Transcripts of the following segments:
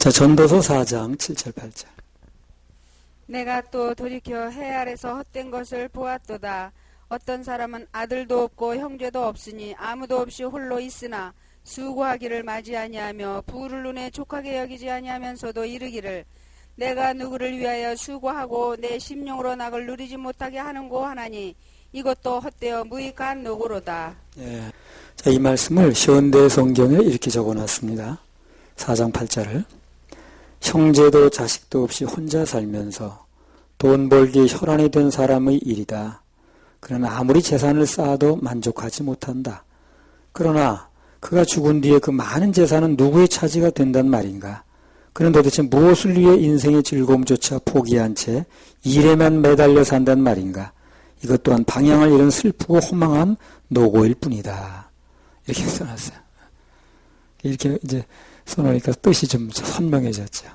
자, 전도서 4장 7절 8절. 내가 또 돌이켜 해 아래서 헛된 것을 보았도다. 어떤 사람은 아들도 없고 형제도 없으니 아무도 없이 홀로 있으나 수고하기를 맞이 아니하며 부를 눈에 족하게 여기지 아니하면서도 이르기를 내가 누구를 위하여 수고하고 내 심령으로 낙을 누리지 못하게 하는고 하나니 이것도 헛되어 무익한 노고로다. 예. 자, 이 말씀을 현대 성경에 이렇게 적어놨습니다. 4장 8절을 형제도 자식도 없이 혼자 살면서 돈 벌기 혈안이 된 사람의 일이다. 그는 아무리 재산을 쌓아도 만족하지 못한다. 그러나 그가 죽은 뒤에 그 많은 재산은 누구의 차지가 된단 말인가? 그는 도대체 무엇을 위해 인생의 즐거움조차 포기한 채 일에만 매달려 산단 말인가? 이것 또한 방향을 잃은 슬프고 허망한 노고일 뿐이다. 이렇게 써놨어요. 이렇게 이제 써놓으니까 뜻이 좀 선명해졌죠.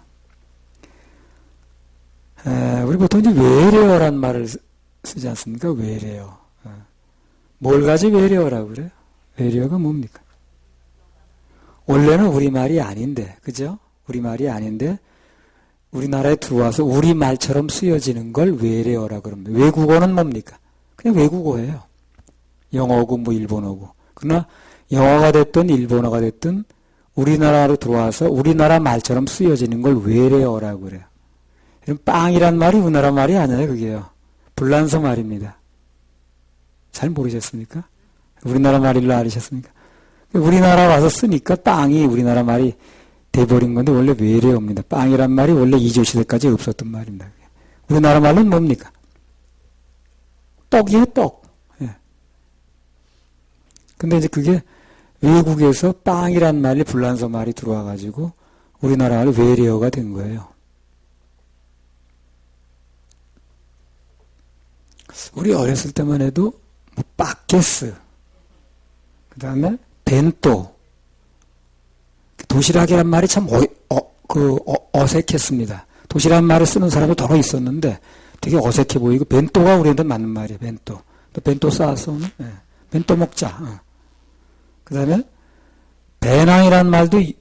우리 보통 이제 외래어란 말을 쓰지 않습니까? 외래어. 뭘 가지고 외래어라고 그래요? 외래어가 뭡니까? 원래는 우리말이 아닌데, 그죠? 우리말이 아닌데, 우리나라에 들어와서 우리말처럼 쓰여지는 걸 외래어라고 그럽니다. 외국어는 뭡니까? 그냥 외국어예요. 영어고 뭐 일본어고. 그러나 영어가 됐든 일본어가 됐든 우리나라로 들어와서 우리나라 말처럼 쓰여지는 걸 외래어라고 그래요. 빵이란 말이 우리나라 말이 아니에요, 그게요. 불란서 말입니다. 잘 모르셨습니까? 우리나라 말일로 알으셨습니까? 우리나라 와서 쓰니까 빵이 우리나라 말이 돼버린 건데 원래 외래어입니다. 빵이란 말이 원래 이조시대까지 없었던 말입니다. 우리나라 말은 뭡니까? 떡이에요, 떡. 예. 근데 이제 그게 외국에서 빵이란 말이 불란서 말이 들어와가지고 우리나라 말 외래어가 된 거예요. 우리 어렸을 때만 해도 뭐 빠게스, 그 다음에 벤또, 도시락이란 말이 참 어색했습니다. 도시락 말을 쓰는 사람이 더러 있었는데 되게 어색해 보이고 벤또가 우리한테 맞는 말이에요. 벤또. 또 벤또 싸서 오늘? 네. 벤또 먹자. 그 다음에 배낭이란 말도 이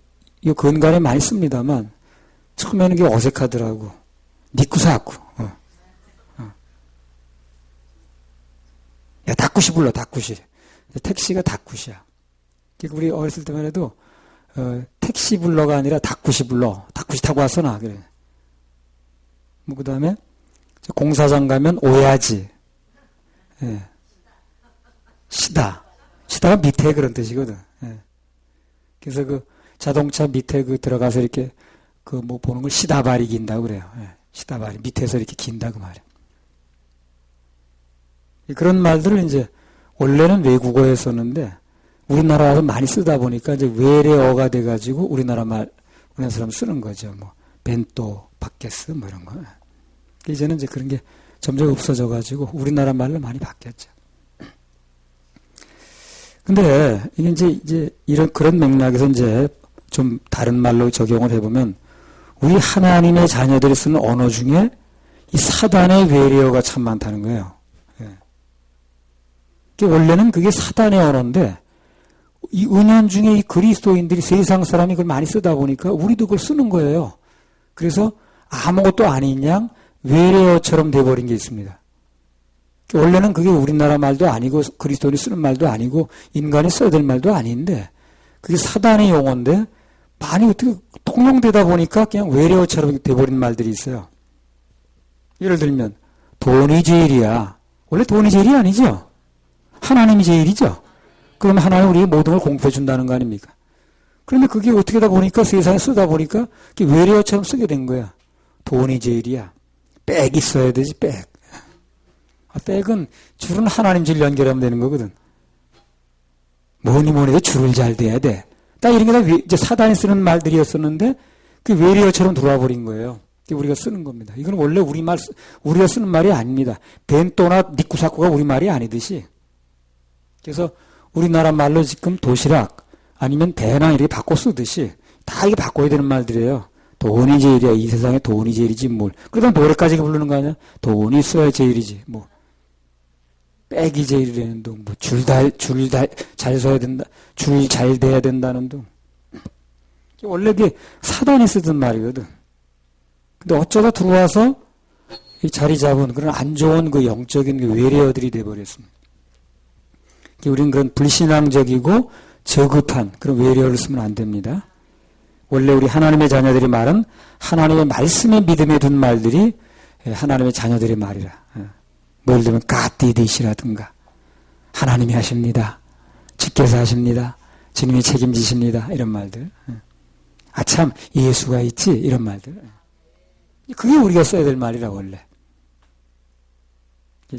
근간에 많이 씁니다만 처음에는 그게 어색하더라고. 니쿠사쿠. 야, 다쿠시 불러, 다쿠시. 택시가 다쿠시야. 그러니까 우리 어렸을 때만 해도 택시 불러가 아니라 다쿠시 불러. 다쿠시 타고 왔어, 나. 그래. 뭐, 그 다음에, 공사장 가면 오야지. 예. 시다. 시다가 밑에 그런 뜻이거든. 예. 그래서 그 자동차 밑에 그 들어가서 이렇게 그 뭐 보는 걸 시다발이 긴다고 그래요. 예. 시다발이. 밑에서 이렇게 긴다 그 말이에요. 그런 말들을 이제 원래는 외국어에 썼는데 우리나라 와서 많이 쓰다 보니까 이제 외래어가 돼가지고 우리나라 사람 쓰는 거죠. 뭐 벤또, 바게스 뭐 이런 거. 이제는 이제 그런 게 점점 없어져가지고 우리나라 말로 많이 바뀌었죠. 근데 이게 이제 이런 그런 맥락에서 이제 좀 다른 말로 적용을 해보면 우리 하나님의 자녀들이 쓰는 언어 중에 이 사단의 외래어가 참 많다는 거예요. 원래는 그게 사단의 언어인데 이 은연중에 이 그리스도인들이 세상 사람이 그걸 많이 쓰다 보니까 우리도 그걸 쓰는 거예요. 그래서 아무것도 아닌 양 외래어처럼 돼버린 게 있습니다. 원래는 그게 우리나라 말도 아니고 그리스도인이 쓰는 말도 아니고 인간이 써야 될 말도 아닌데 그게 사단의 용어인데 많이 어떻게 통용되다 보니까 그냥 외래어처럼 돼버린 말들이 있어요. 예를 들면 돈이 제일이야. 원래 돈이 제일이 아니죠. 하나님이 제일이죠. 그럼 하나님 우리에게 모든 걸 공급해 준다는 거 아닙니까? 그런데 그게 어떻게 하다 보니까 세상에 쓰다 보니까 외래어처럼 쓰게 된 거야. 돈이 제일이야. 백 있어야 되지, 백. 백은 줄은 하나님 줄 연결하면 되는 거거든. 뭐니 해도 줄을 잘 대야 돼. 딱 이런 게 다 이제 사단이 쓰는 말들이었었는데 그 외래어처럼 들어와 버린 거예요. 우리가 쓰는 겁니다. 이건 원래 우리가 쓰는 말이 아닙니다. 벤또나 니쿠사쿠가 우리 말이 아니듯이. 그래서 우리나라 말로 지금 도시락 아니면 배낭 이렇게 바꿔 쓰듯이 다 이게 바꿔야 되는 말들이에요. 돈이 제일이야. 이 세상에 돈이 제일이지 뭘. 그러다 노래까지 부르는 거 아니야? 돈이 있어야 제일이지. 뭐 백이 제일이라는 둥. 뭐 줄 잘 서야 된다. 줄 잘 돼야 된다는 둥. 원래 이게 사단이 쓰던 말이거든. 근데 어쩌다 들어와서 이 자리 잡은 그런 안 좋은 그 영적인 그 외래어들이 돼버렸습니다. 우리는 그런 불신앙적이고 저급한 그런 외래어를 쓰면 안 됩니다. 원래 우리 하나님의 자녀들이 말은 하나님의 말씀에 믿음에 둔 말들이 하나님의 자녀들의 말이라. 뭐 예를 들면 갓디디시라든가 하나님이 하십니다. 주께서 하십니다. 주님이 책임지십니다. 이런 말들. 아참 예수가 있지 이런 말들. 그게 우리가 써야 될 말이라 원래.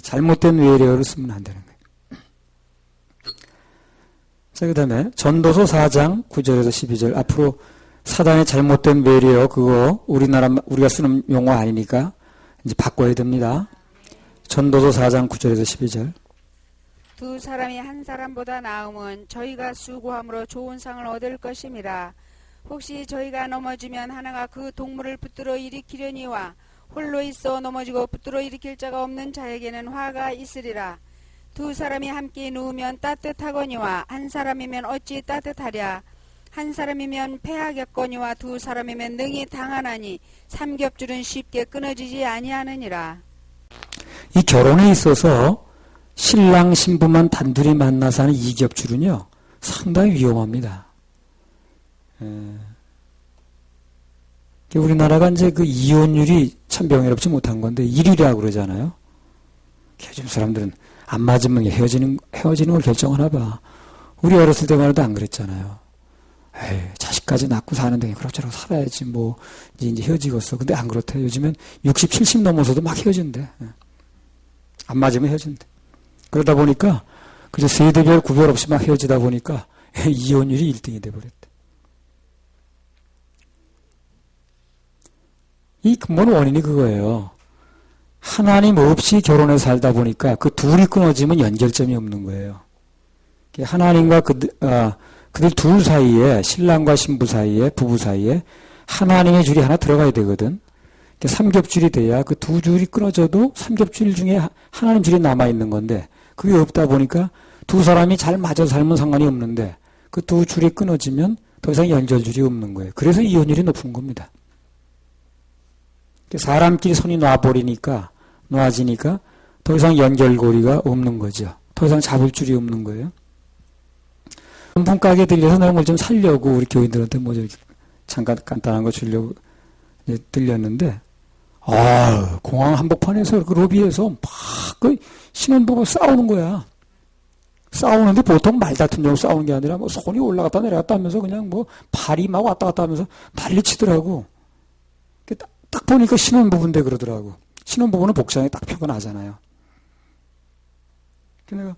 잘못된 외래어를 쓰면 안 되는 거예요. 자, 그 다음에 전도서 4장 9절에서 12절. 앞으로 사단의 잘못된 외래어 그거 우리가 쓰는 용어 아니니까 이제 바꿔야 됩니다. 전도서 4장 9절에서 12절. 두 사람이 한 사람보다 나음은 저희가 수고함으로 좋은 상을 얻을 것임이라. 혹시 저희가 넘어지면 하나가 그 동물을 붙들어 일으키려니와 홀로 있어 넘어지고 붙들어 일으킬 자가 없는 자에게는 화가 있으리라. 두 사람이 함께 누우면 따뜻하거니와 한 사람이면 어찌 따뜻하랴. 한 사람이면 패하겠거니와 두 사람이면 능히 당하나니 삼겹줄은 쉽게 끊어지지 아니하느니라. 이 결혼에 있어서 신랑 신부만 단둘이 만나서 하는 이겹줄은요 상당히 위험합니다. 우리나라가 이제 그 이혼율이 참 명예롭지 못한 건데 1위라고 그러잖아요. 요즘 사람들은 안 맞으면 헤어지는 걸 결정하나 봐. 우리 어렸을 때만 해도 안 그랬잖아요. 에이, 자식까지 낳고 사는데 그럭저럭 살아야지 뭐 이제 헤어지겠어. 근데 안 그렇대. 요즘엔 60, 70 넘어서도 막 헤어진대. 안 맞으면 헤어진대. 그러다 보니까 그저 세대별 구별 없이 막 헤어지다 보니까 이혼율이 1등이 돼버렸대. 이 근본 원인이 그거예요. 하나님 없이 결혼해 살다 보니까 그 둘이 끊어지면 연결점이 없는 거예요. 하나님과 그들 둘 사이에 신랑과 신부 사이에 부부 사이에 하나님의 줄이 하나 들어가야 되거든. 삼겹줄이 돼야 그 두 줄이 끊어져도 삼겹줄 중에 하나님 줄이 남아있는 건데 그게 없다 보니까 두 사람이 잘 맞아 살면 상관이 없는데 그 두 줄이 끊어지면 더 이상 연결줄이 없는 거예요. 그래서 이혼율이 높은 겁니다. 사람끼리 손이 놔지니까 더 이상 연결고리가 없는 거죠. 더 이상 잡을 줄이 없는 거예요. 명품 가게 들려서 내가 뭘 좀 살려고 우리 교인들한테 뭐 잠깐 간단한 거 주려고 들렸는데 공항 한복판에서 그 로비에서 막 그 신혼부부 싸우는 거야. 싸우는데 보통 말다툼용으로 싸우는 게 아니라 뭐 손이 올라갔다 내려갔다 하면서 그냥 뭐 발이 막 왔다 갔다 하면서 난리치더라고. 딱 보니까 신혼부부인데 그러더라고. 신혼부부는 복장이 딱 표현하잖아요. 내가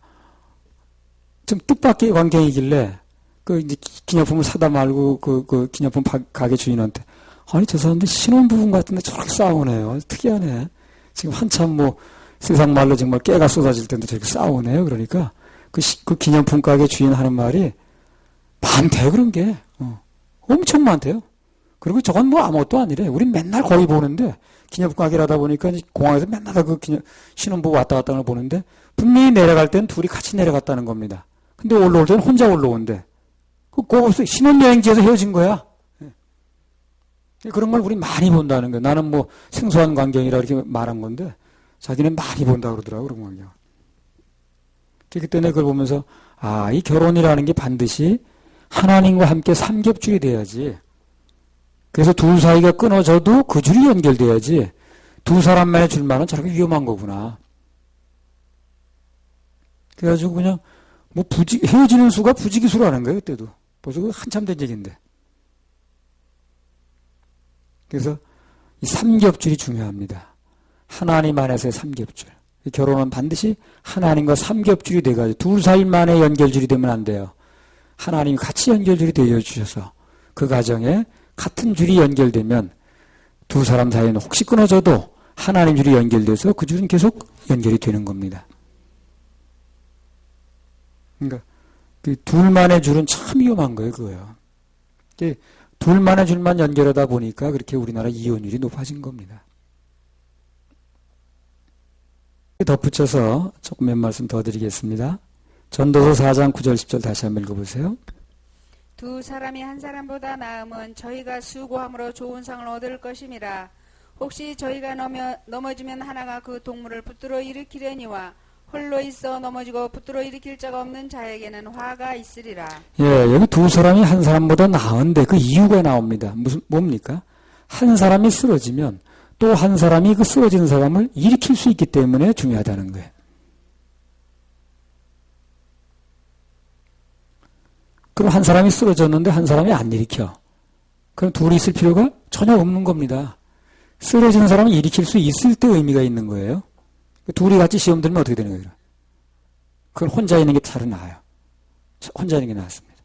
좀 뜻밖의 광경이길래 그 이제 기념품을 사다 말고 그 기념품 가게 주인한테 아니 저 사람들 신혼부부 같은데 저렇게 싸우네요. 특이하네. 지금 한참 뭐 세상 말로 정말 깨가 쏟아질 텐데 저렇게 싸우네요. 그러니까 그 기념품 가게 주인 하는 말이 많대요. 그런 게 엄청 많대요. 그리고 저건 뭐 아무것도 아니래. 우린 맨날 거의 보는데 기념품 가게를 하다 보니까 공항에서 맨날 그 신혼부부 왔다 갔다 하는 걸 보는데 분명히 내려갈 때는 둘이 같이 내려갔다는 겁니다. 근데 올라올 때는 혼자 올라온대. 거기서 신혼여행지에서 헤어진 거야. 그런 걸 우리 많이 본다는 거야. 나는 뭐 생소한 광경이라 이렇게 말한 건데 자기는 많이 본다 그러더라고 그런 광경. 그때 내가 그걸 보면서 이 결혼이라는 게 반드시 하나님과 함께 삼겹줄이 돼야지. 그래서 둘 사이가 끊어져도 그 줄이 연결돼야지. 두 사람만의 줄만은 저렇게 위험한 거구나. 그래가지고 그냥 뭐 헤어지는 수가 부지기수라는 거예요. 그때도. 벌써 한참 된 얘기인데. 그래서 이 삼겹줄이 중요합니다. 하나님 안에서의 삼겹줄. 결혼은 반드시 하나님과 삼겹줄이 돼가지고 둘 사이만의 연결줄이 되면 안 돼요. 하나님이 같이 연결줄이 되어주셔서 그 가정에 같은 줄이 연결되면 두 사람 사이는 혹시 끊어져도 하나님 줄이 연결돼서 그 줄은 계속 연결이 되는 겁니다. 그러니까 그 둘만의 줄은 참 위험한 거예요, 그거요. 둘만의 줄만 연결하다 보니까 그렇게 우리나라 이혼율이 높아진 겁니다. 덧붙여서 조금 몇 말씀 더 드리겠습니다. 전도서 4장 9절 10절 다시 한번 읽어보세요. 두 사람이 한 사람보다 나음은 저희가 수고함으로 좋은 상을 얻을 것임이라. 혹시 저희가 넘어지면 하나가 그 동물을 붙들어 일으키려니와 홀로 있어 넘어지고 붙들어 일으킬 자가 없는 자에게는 화가 있으리라. 예, 여기 두 사람이 한 사람보다 나은데 그 이유가 나옵니다. 뭡니까? 한 사람이 쓰러지면 또 한 사람이 그 쓰러진 사람을 일으킬 수 있기 때문에 중요하다는 거예요. 그럼 한 사람이 쓰러졌는데 한 사람이 안 일으켜. 그럼 둘이 있을 필요가 전혀 없는 겁니다. 쓰러지는 사람을 일으킬 수 있을 때 의미가 있는 거예요. 둘이 같이 시험 들면 어떻게 되는 거예요? 그건 혼자 있는 게 차라리 나아요. 혼자 있는 게 낫습니다.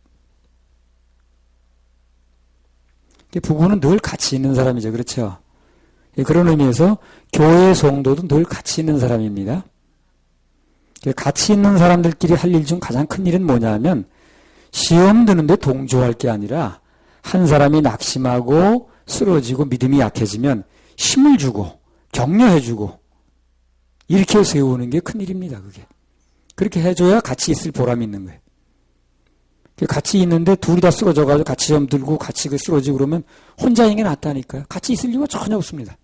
부부는 늘 같이 있는 사람이죠. 그렇죠? 그런 의미에서 교회 성도도 늘 같이 있는 사람입니다. 같이 있는 사람들끼리 할 일 중 가장 큰 일은 뭐냐면 시험 드는데 동조할 게 아니라 한 사람이 낙심하고 쓰러지고 믿음이 약해지면 힘을 주고 격려해주고 이렇게 세우는 게 큰일입니다. 그게. 그렇게 해줘야 같이 있을 보람이 있는 거예요. 같이 있는데 둘이 다 쓰러져가지고 같이 시험 들고 같이 쓰러지고 그러면 혼자 있는 게 낫다니까요. 같이 있을 이유가 전혀 없습니다.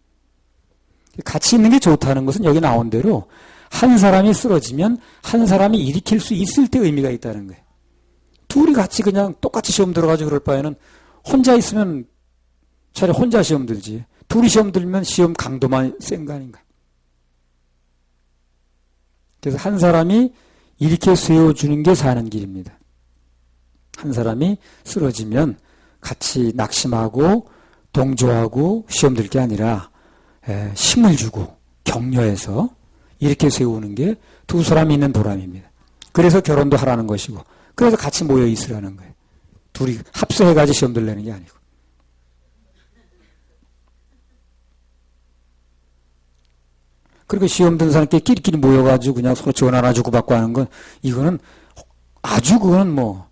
같이 있는 게 좋다는 것은 여기 나온 대로 한 사람이 쓰러지면 한 사람이 일으킬 수 있을 때 의미가 있다는 거예요. 둘이 같이 그냥 똑같이 시험 들어가지고 그럴 바에는 혼자 있으면 차라리 혼자 시험 들지. 둘이 시험 들면 시험 강도만 센 거 아닌가. 그래서 한 사람이 이렇게 세워주는 게 사는 길입니다. 한 사람이 쓰러지면 같이 낙심하고 동조하고 시험 들 게 아니라 힘을 주고 격려해서 이렇게 세우는 게 두 사람이 있는 보람입니다. 그래서 결혼도 하라는 것이고 그래서 같이 모여 있으라는 거예요. 둘이 합세해가지고 시험 들려는 게 아니고. 그리고 시험 든 사람끼리 끼리끼리 모여가지고 그냥 서로 지원 하나 주고받고 하는 건 이거는 아주 그건 뭐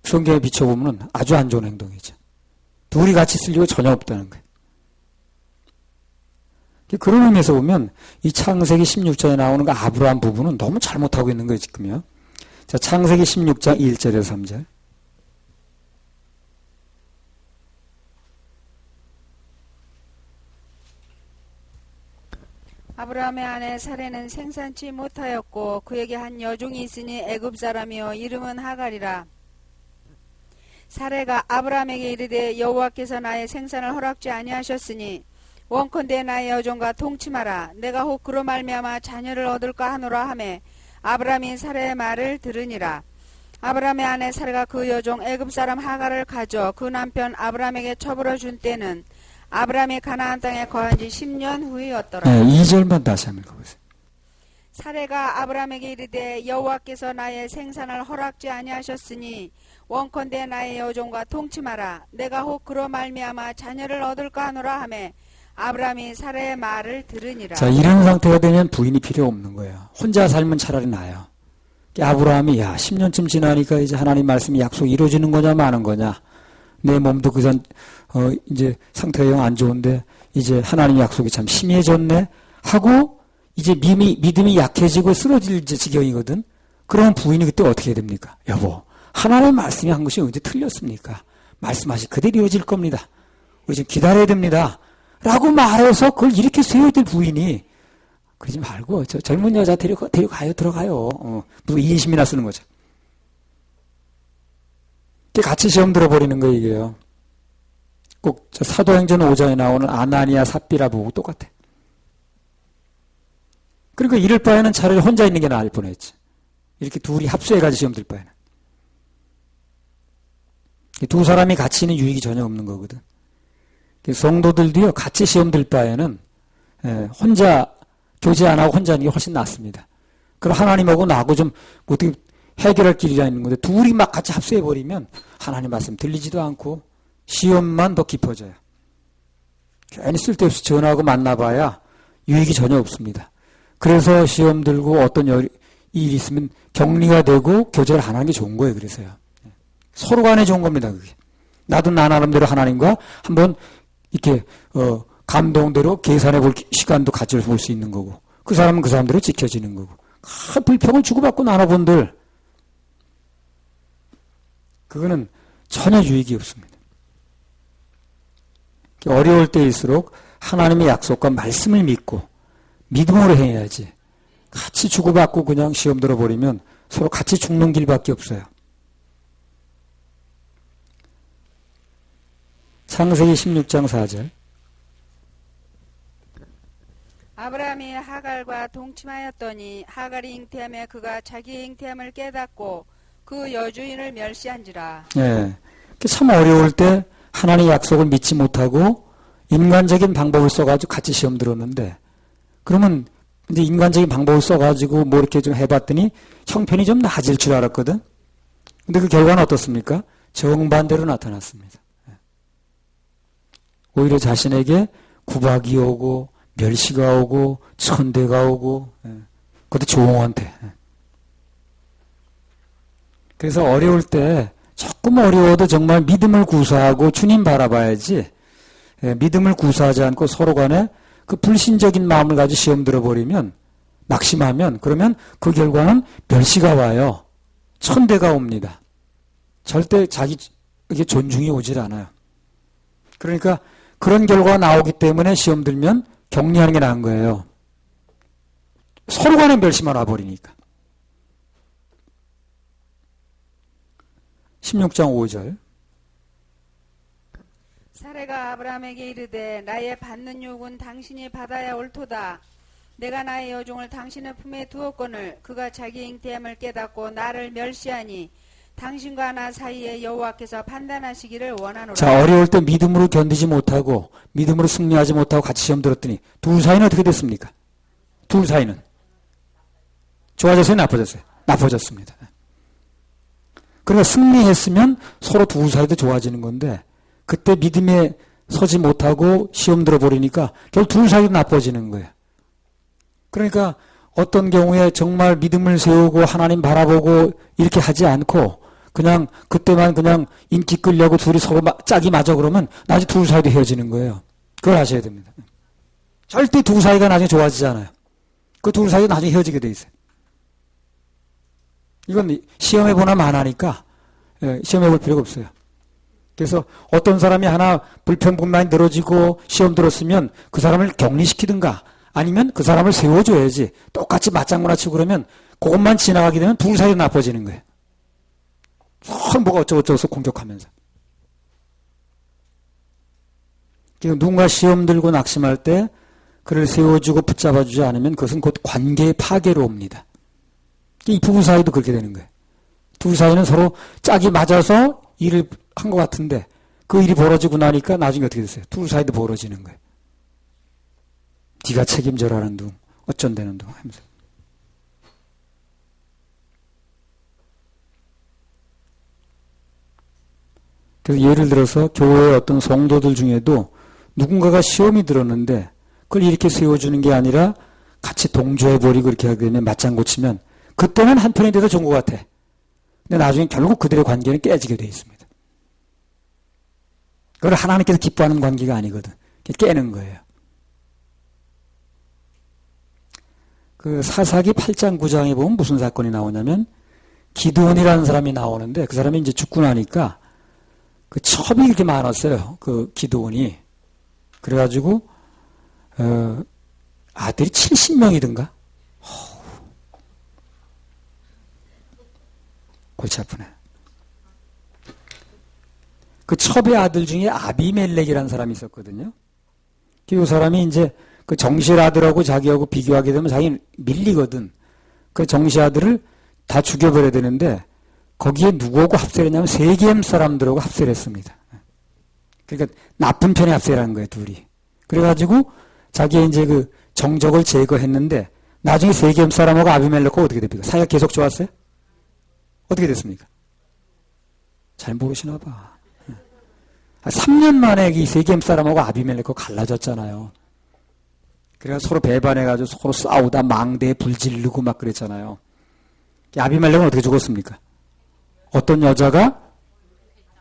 성경에 비춰보면 아주 안 좋은 행동이죠. 둘이 같이 쓸 이유가 전혀 없다는 거예요. 그런 의미에서 보면 이 창세기 16장에 나오는 그 아브라함 부부는 너무 잘못하고 있는 거예요, 지금요. 자, 창세기 16장 1절에서 3절. 아브라함의 아내 사레는 생산치 못하였고 그에게 한 여종이 있으니 애굽 사람이요 이름은 하갈이라. 사레가 아브라함에게 이르되 여호와께서 나의 생산을 허락지 아니하셨으니 원컨대 나의 여종과 동침하라. 내가 혹 그로 말미암아 자녀를 얻을까 하노라 하매 아브라함이 사레의 말을 들으니라. 아브라함의 아내 사레가 그 여종 애굽 사람 하갈을 가져 그 남편 아브라함에게 처벌어 준 때는 아브라함이 가나안 땅에 거한 지 10년 후이었더라. 2절만 다시 한번 읽어보세요. 사레가 아브라함에게 이르되 여호와께서 나의 생산을 허락지 아니하셨으니 원컨대 나의 여종과 동침하라. 내가 혹 그로 말미암아 자녀를 얻을까 하노라 하매 아브라함이 사레의 말을 들으니라. 자, 이런 상태가 되면 부인이 필요 없는 거예요. 혼자 살면 차라리 나아요. 아브라함이 10년쯤 지나니까 이제 하나님 말씀이 약속이 이루어지는 거냐 마는 거냐. 내 몸도 이제 상태가 영 안 좋은데 이제 하나님 약속이 참 심해졌네 하고 이제 믿음이 약해지고 쓰러질 지경이거든. 그러면 부인이 그때 어떻게 해야 됩니까? 여보, 하나님의 말씀이 한 것이 언제 틀렸습니까? 말씀하시 그대로 이루어질 겁니다. 우리 지금 기다려야 됩니다. 라고 말해서 그걸 이렇게 세워야 될 부인이 그러지 말고 저 젊은 여자 데려가요. 들어가요. 무슨 인심이나 쓰는 거죠. 같이 시험 들어버리는 거예요. 이게요. 꼭 사도행전 5장에 나오는 아나니아 삽비라 보고 똑같아. 그러니까 이럴 바에는 차라리 혼자 있는 게 나을 뻔했지. 이렇게 둘이 합수해가지고 시험 들 바에는. 두 사람이 같이 있는 유익이 전혀 없는 거거든. 성도들도요, 같이 시험 들 바에는 혼자 교제 안 하고 혼자 있는 게 훨씬 낫습니다. 그럼 하나님하고 나하고 좀 어떻게 해결할 길이라 있는 건데 둘이 막 같이 합수해버리면 하나님 말씀 들리지도 않고 시험만 더 깊어져요. 괜히 쓸데없이 전화하고 만나봐야 유익이 전혀 없습니다. 그래서 시험 들고 어떤 일이 있으면 격리가 되고 교제를 안 하는 게 좋은 거예요. 그래서요. 서로 간에 좋은 겁니다. 그게. 나도 나 나름대로 하나님과 한번 이렇게 감동대로 계산해 볼 시간도 가져볼 수 있는 거고 그 사람은 그 사람대로 지켜지는 거고 불평을 주고받고 나눠본들 그거는 전혀 유익이 없습니다. 어려울 때일수록 하나님의 약속과 말씀을 믿고 믿음으로 해야지. 같이 주고받고 그냥 시험 들어버리면 서로 같이 죽는 길밖에 없어요. 창세기 16장 4절. 아브라함이 하갈과 동침하였더니 하갈이 잉태하며 그가 자기의 잉태함을 깨닫고 그 여주인을 멸시한지라. 예. 참 어려울 때 하나님의 약속을 믿지 못하고 인간적인 방법을 써가지고 같이 시험 들었는데, 그러면 이제 인간적인 방법을 써가지고 뭐 이렇게 좀 해봤더니 형편이 좀 나아질 줄 알았거든. 근데 그 결과는 어떻습니까? 정반대로 나타났습니다. 오히려 자신에게 구박이 오고 멸시가 오고 천대가 오고, 그것도 종한테. 그래서 어려울 때 조금 어려워도 정말 믿음을 구사하고 주님 바라봐야지, 믿음을 구사하지 않고 서로 간에 그 불신적인 마음을 가지고 시험 들어버리면, 낙심하면, 그러면 그 결과는 멸시가 와요. 천대가 옵니다. 절대 자기에게 존중이 오질 않아요. 그러니까 그런 결과가 나오기 때문에 시험 들면 격리하는 게 나은 거예요. 서로 간에 멸시만 와버리니까. 16장 5절. 사레가 아브라함에게 이르되 나의 받는 유혹은 당신이 받아야 옳도다. 내가 나의 여종을 당신의 품에 두었거늘 그가 자기 잉태함을 깨닫고 나를 멸시하니 당신과 나 사이에 여호와께서 판단하시기를 원하노라. 자, 어려울 때 믿음으로 견디지 못하고 믿음으로 승리하지 못하고 같이 시험 들었더니 둘 사이는 어떻게 됐습니까? 둘 사이는 좋아졌어요? 나빠졌어요? 나빠졌습니다. 그러니까 승리했으면 서로 둘 사이도 좋아지는 건데, 그때 믿음에 서지 못하고 시험 들어버리니까 결국 둘 사이도 나빠지는 거예요. 그러니까 어떤 경우에 정말 믿음을 세우고 하나님 바라보고 이렇게 하지 않고 그냥 그때만 그냥 인기 끌려고 둘이 서로 짝이 맞아 그러면 나중에 둘 사이도 헤어지는 거예요. 그걸 아셔야 됩니다. 절대 두 사이가 나중에 좋아지지 않아요. 그 둘 사이도 나중에 헤어지게 돼 있어요. 이건 시험해 보나 마나니까 시험해 볼 필요가 없어요. 그래서 어떤 사람이 하나 불평분만이 늘어지고 시험 들었으면 그 사람을 격리시키든가 아니면 그 사람을 세워줘야지. 똑같이 맞장구나 치고 그러면 그것만 지나가게 되면 둘 사이도 나빠지는 거예요. 서로 뭐가 어쩌고저쩌고 공격하면서. 누군가 시험 들고 낙심할 때 그를 세워주고 붙잡아주지 않으면 그것은 곧 관계의 파괴로 옵니다. 이 부부 사이도 그렇게 되는 거예요. 두 사이는 서로 짝이 맞아서 일을 한 것 같은데 그 일이 벌어지고 나니까 나중에 어떻게 됐어요? 둘 사이도 벌어지는 거예요. 네가 책임져라는 둥, 어쩐다는 둥 하면서. 그래서 예를 들어서 교회의 어떤 성도들 중에도 누군가가 시험이 들었는데 그걸 이렇게 세워주는 게 아니라 같이 동조해버리고 이렇게 하게 되면 맞장구 치면 그때는 한편이 돼서 좋은 것 같아. 근데 나중에 결국 그들의 관계는 깨지게 돼 있습니다. 그걸 하나님께서 기뻐하는 관계가 아니거든. 깨는 거예요. 그 사사기 8장 9장에 보면 무슨 사건이 나오냐면 기드온이라는 사람이 나오는데 그 사람이 이제 죽고 나니까 그 첩이 이렇게 많았어요. 그 기드온이. 그래가지고 아들이 70명이든가. 골치 아프네. 그 첩의 아들 중에 아비멜렉이라는 사람이 있었거든요. 그 사람이 이제 그 정실 아들하고 자기하고 비교하게 되면 자기는 밀리거든. 그 정실 아들을 다 죽여버려야 되는데 거기에 누구하고 합세를 했냐면 세겜 사람들하고 합세를 했습니다. 그러니까 나쁜 편에 합세라는 거예요, 둘이. 그래가지고 자기의 이제 그 정적을 제거했는데 나중에 세겜 사람하고 아비멜렉하고 어떻게 됩니까? 사이가 계속 좋았어요? 어떻게 됐습니까? 잘 모르시나 봐. 3년 만에 이 세겜 사람하고 아비멜렉하고 갈라졌잖아요. 그래서 서로 배반해가지고 서로 싸우다 망대에 불 지르고 막 그랬잖아요. 아비멜렉은 어떻게 죽었습니까? 어떤 여자가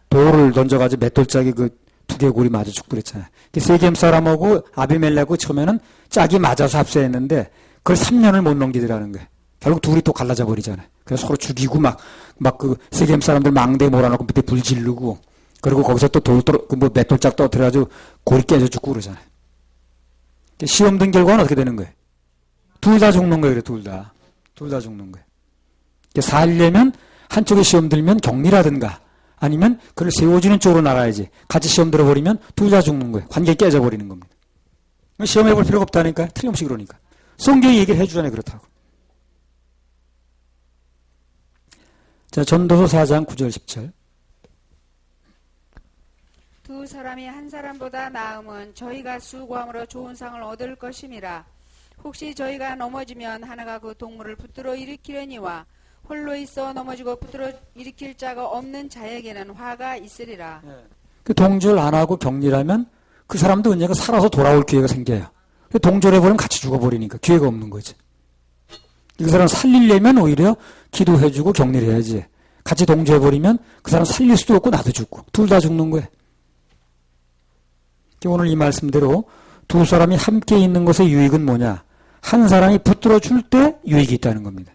돌을 던져가지고 맷돌짝이 그 두개골이 맞아 죽고 그랬잖아요. 세겜 사람하고 아비멜렉하고 처음에는 짝이 맞아서 합세했는데 그걸 3년을 못 넘기더라는 거예요. 결국 둘이 또 갈라져 버리잖아요. 그래서 서로 죽이고 막 그 세겜 사람들 망대에 몰아놓고 밑에 불 지르고 그리고 거기서 또 맷돌짝 떠들어가지고 골이 깨져 죽고 그러잖아요. 시험 든 결과는 어떻게 되는 거예요? 둘 다 죽는 거예요. 둘 다. 둘 다 죽는 거예요. 살려면 한쪽에 시험 들면 격리라든가 아니면 그걸 세워주는 쪽으로 나가야지. 같이 시험 들어버리면 둘 다 죽는 거예요. 관계 깨져버리는 겁니다. 시험해볼 필요가 없다니까요. 틀림없이 그러니까. 성경이 얘기를 해주잖아요. 그렇다고. 자, 전도서 4장 9절 10절. 두 사람이 한 사람보다 나음은 저희가 수고함으로 좋은 상을 얻을 것임이라. 혹시 저희가 넘어지면 하나가 그 동물을 붙들어 일으키려니와 홀로 있어 넘어지고 붙들어 일으킬 자가 없는 자에게는 화가 있으리라. 그 동절 안 하고 격리라면 그 사람도 언젠가 살아서 돌아올 기회가 생겨요. 동절해버리면 같이 죽어버리니까 기회가 없는 거지. 그 사람 살리려면 오히려 기도해주고 격리를 해야지. 같이 동절해버리면 그 사람 살릴 수도 없고 나도 죽고 둘 다 죽는 거예요. 오늘 이 말씀대로 두 사람이 함께 있는 것의 유익은 뭐냐? 한 사람이 붙들어 줄 때 유익이 있다는 겁니다.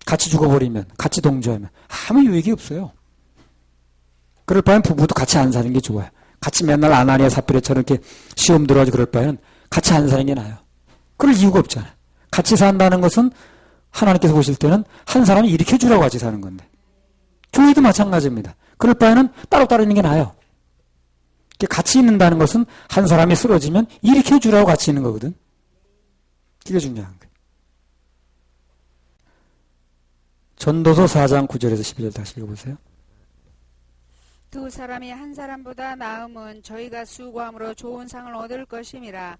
같이 죽어버리면, 같이 동조하면 아무 유익이 없어요. 그럴 바엔 부부도 같이 안 사는 게 좋아요. 같이 맨날 아나니아 삽비라처럼 이렇게 시험 들어가지고 그럴 바에는 같이 안 사는 게 나아요. 그럴 이유가 없잖아요. 같이 산다는 것은 하나님께서 보실 때는 한 사람이 일으켜주라고 같이 사는 건데. 교회도 마찬가지입니다. 그럴 바에는 따로따로 있는 게 나아요. 같이 있는다는 것은 한 사람이 쓰러지면 일으켜주라고 같이 있는 거거든. 그게 중요한 거예요. 전도서 4장 9절에서 12절 다시 읽어보세요. 두 사람이 한 사람보다 나음은 저희가 수고함으로 좋은 상을 얻을 것임이라.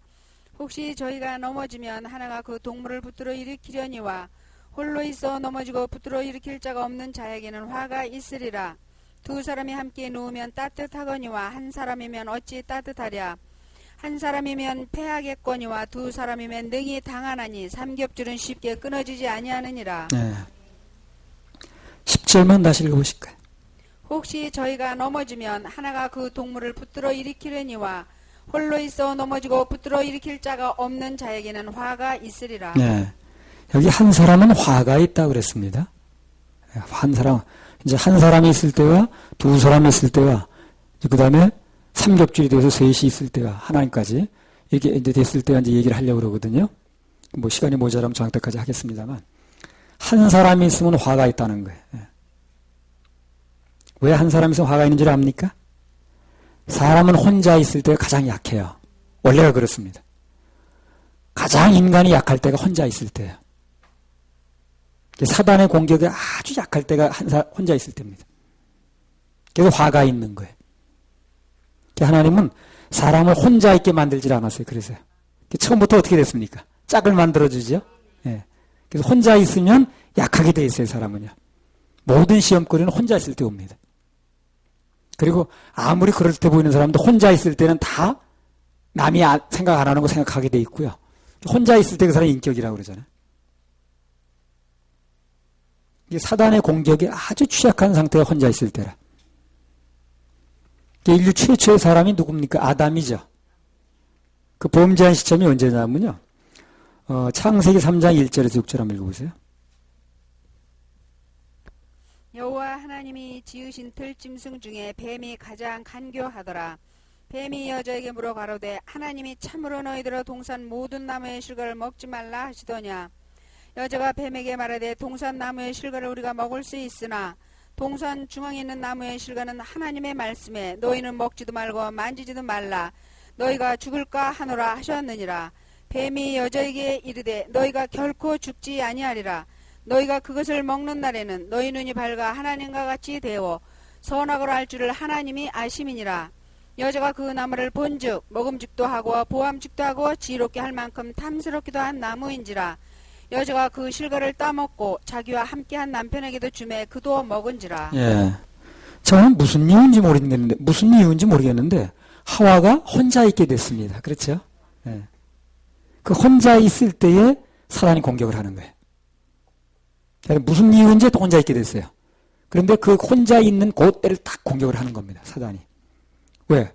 혹시 저희가 넘어지면 하나가 그 동물을 붙들어 일으키려니와 홀로 있어 넘어지고 붙들어 일으킬 자가 없는 자에게는 화가 있으리라. 두 사람이 함께 누우면 따뜻하거니와 한 사람이면 어찌 따뜻하랴. 한 사람이면 패하겠거니와 두 사람이면 능히 당하나니 삼겹줄은 쉽게 끊어지지 아니하느니라. 네. 10절만 다시 읽어보실까요? 혹시 저희가 넘어지면 하나가 그 동물을 붙들어 일으키려니와 홀로 있어 넘어지고 붙들어 일으킬 자가 없는 자에게는 화가 있으리라. 네. 여기 한 사람은 화가 있다 그랬습니다. 한 사람, 이제 한 사람이 있을 때와 두 사람이 있을 때와 그 다음에 삼겹줄이 돼서 셋이 있을 때와 하나님까지 이렇게 이제 됐을 때와 이제 얘기를 하려고 그러거든요. 뭐 시간이 모자라면 저녁 때까지 하겠습니다만 한 사람이 있으면 화가 있다는 거예요. 왜 한 사람이 있으면 화가 있는 줄 압니까? 사람은 혼자 있을 때가 가장 약해요. 원래가 그렇습니다. 가장 인간이 약할 때가 혼자 있을 때예요. 사단의 공격이 아주 약할 때가 혼자 있을 때입니다. 그래서 화가 있는 거예요. 하나님은 사람을 혼자 있게 만들질 않았어요. 그래서요. 처음부터 어떻게 됐습니까? 짝을 만들어주죠. 예. 그래서 혼자 있으면 약하게 돼 있어요. 사람은요. 모든 시험거리는 혼자 있을 때 옵니다. 그리고 아무리 그럴 때 보이는 사람도 혼자 있을 때는 다 남이 생각 안 하는 거 생각하게 돼 있고요. 혼자 있을 때 그 사람이 인격이라고 그러잖아요. 이게 사단의 공격에 아주 취약한 상태가 혼자 있을 때라. 인류 최초의 사람이 누굽니까? 아담이죠. 그 범죄한 시점이 언제냐면요. 창세기 3장 1절에서 6절 한번 읽어보세요. 여호와 하나님이 지으신 들짐승 중에 뱀이 가장 간교하더라. 뱀이 여자에게 물어 가로되 하나님이 참으로 너희들아 동산 모든 나무의 실과를 먹지 말라 하시더냐. 여자가 뱀에게 말하되 동산 나무의 실과를 우리가 먹을 수 있으나 동산 중앙에 있는 나무의 실과는 하나님의 말씀에 너희는 먹지도 말고 만지지도 말라 너희가 죽을까 하노라 하셨느니라. 뱀이 여자에게 이르되 너희가 결코 죽지 아니하리라. 너희가 그것을 먹는 날에는 너희 눈이 밝아 하나님과 같이 되어 선악을 알 줄을 하나님이 아심이니라. 여자가 그 나무를 본즉 먹음직도 하고 보암직도 하고 지혜롭게 할 만큼 탐스럽기도 한 나무인지라. 여자가 그 실과를 따먹고 자기와 함께한 남편에게도 주매 그도 먹은지라. 예. 저는 무슨 이유인지 모르겠는데 하와가 혼자 있게 됐습니다. 그렇죠? 예. 그 혼자 있을 때에 사단이 공격을 하는 거예요. 무슨 이유인지 또 혼자 있게 됐어요. 그런데 그 혼자 있는 그때를 딱 공격을 하는 겁니다. 사단이. 왜?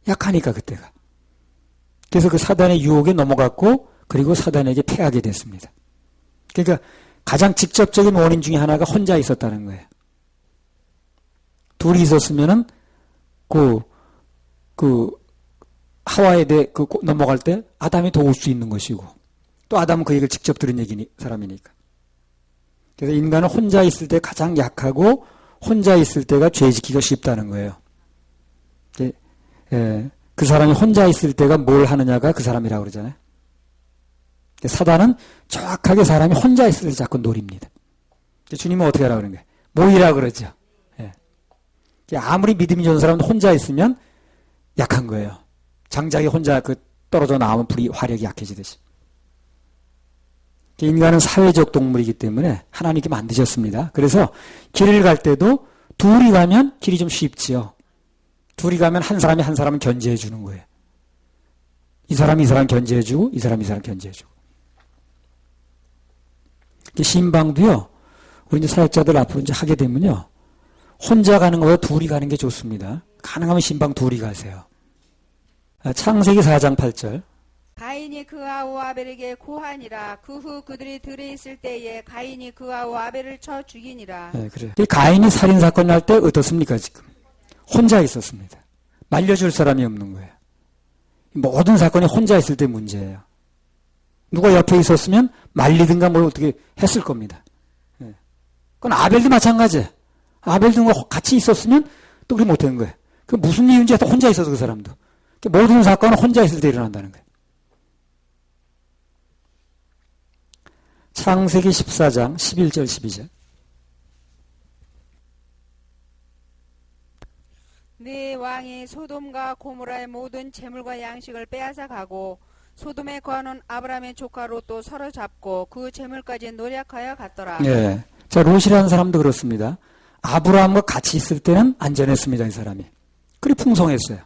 약하니까 그때가. 그래서 그 사단의 유혹에 넘어갔고 그리고 사단에게 패하게 됐습니다. 그러니까 가장 직접적인 원인 중에 하나가 혼자 있었다는 거예요. 둘이 있었으면은 그 하와에 대해 넘어갈 때 아담이 도울 수 있는 것이고 또 아담은 그 얘기를 직접 들은 사람이니까. 그래서 인간은 혼자 있을 때 가장 약하고 혼자 있을 때가 죄 지키기가 쉽다는 거예요. 그 사람이 혼자 있을 때가 뭘 하느냐가 그 사람이라고 그러잖아요. 사단은 정확하게 사람이 혼자 있을 때 자꾸 노립니다. 주님은 어떻게 하라고 그러는 거예요? 모이라 그러죠. 아무리 믿음이 좋은 사람도 혼자 있으면 약한 거예요. 장작이 혼자 떨어져 나오면 불이 화력이 약해지듯이. 인간은 사회적 동물이기 때문에 하나님께 만드셨습니다. 그래서 길을 갈 때도 둘이 가면 길이 좀 쉽지요. 둘이 가면 한 사람이 한 사람을 견제해 주는 거예요. 이 사람이 이 사람 견제해 주고 이 사람이 이 사람 견제해 주고. 신방도요. 우리 이제 사역자들 앞으로 이제 하게 되면요. 혼자 가는 것보다 둘이 가는 게 좋습니다. 가능하면 신방 둘이 가세요. 창세기 4장 8절. 가인이 그 아우 아벨에게 고하니라. 그 후 그들이 들에 있을 때에 가인이 그 아우 아벨을 쳐 죽이니라. 네, 그래요. 가인이 살인사건 날 때 어떻습니까, 지금? 혼자 있었습니다. 말려줄 사람이 없는 거예요. 모든 사건이 혼자 있을 때 문제예요. 누가 옆에 있었으면 말리든가 뭘 어떻게 했을 겁니다. 네. 그건 아벨도 마찬가지예요. 아벨도 같이 있었으면 또 그렇게 못하는 거예요. 그 무슨 이유인지 혼자 있어서 그 사람도. 모든 사건은 혼자 있을 때 일어난다는 거예요. 창세기 14장 11절 12절. 네 왕이 소돔과 고모라의 모든 재물과 양식을 빼앗아 가고 소돔에 거하는 아브라함의 조카 롯도 사로잡고 그 재물까지 노력하여 갔더라. 예. 자, 롯이라는 사람도 그렇습니다. 아브라함과 같이 있을 때는 안전했습니다, 이 사람이. 그리 풍성했어요.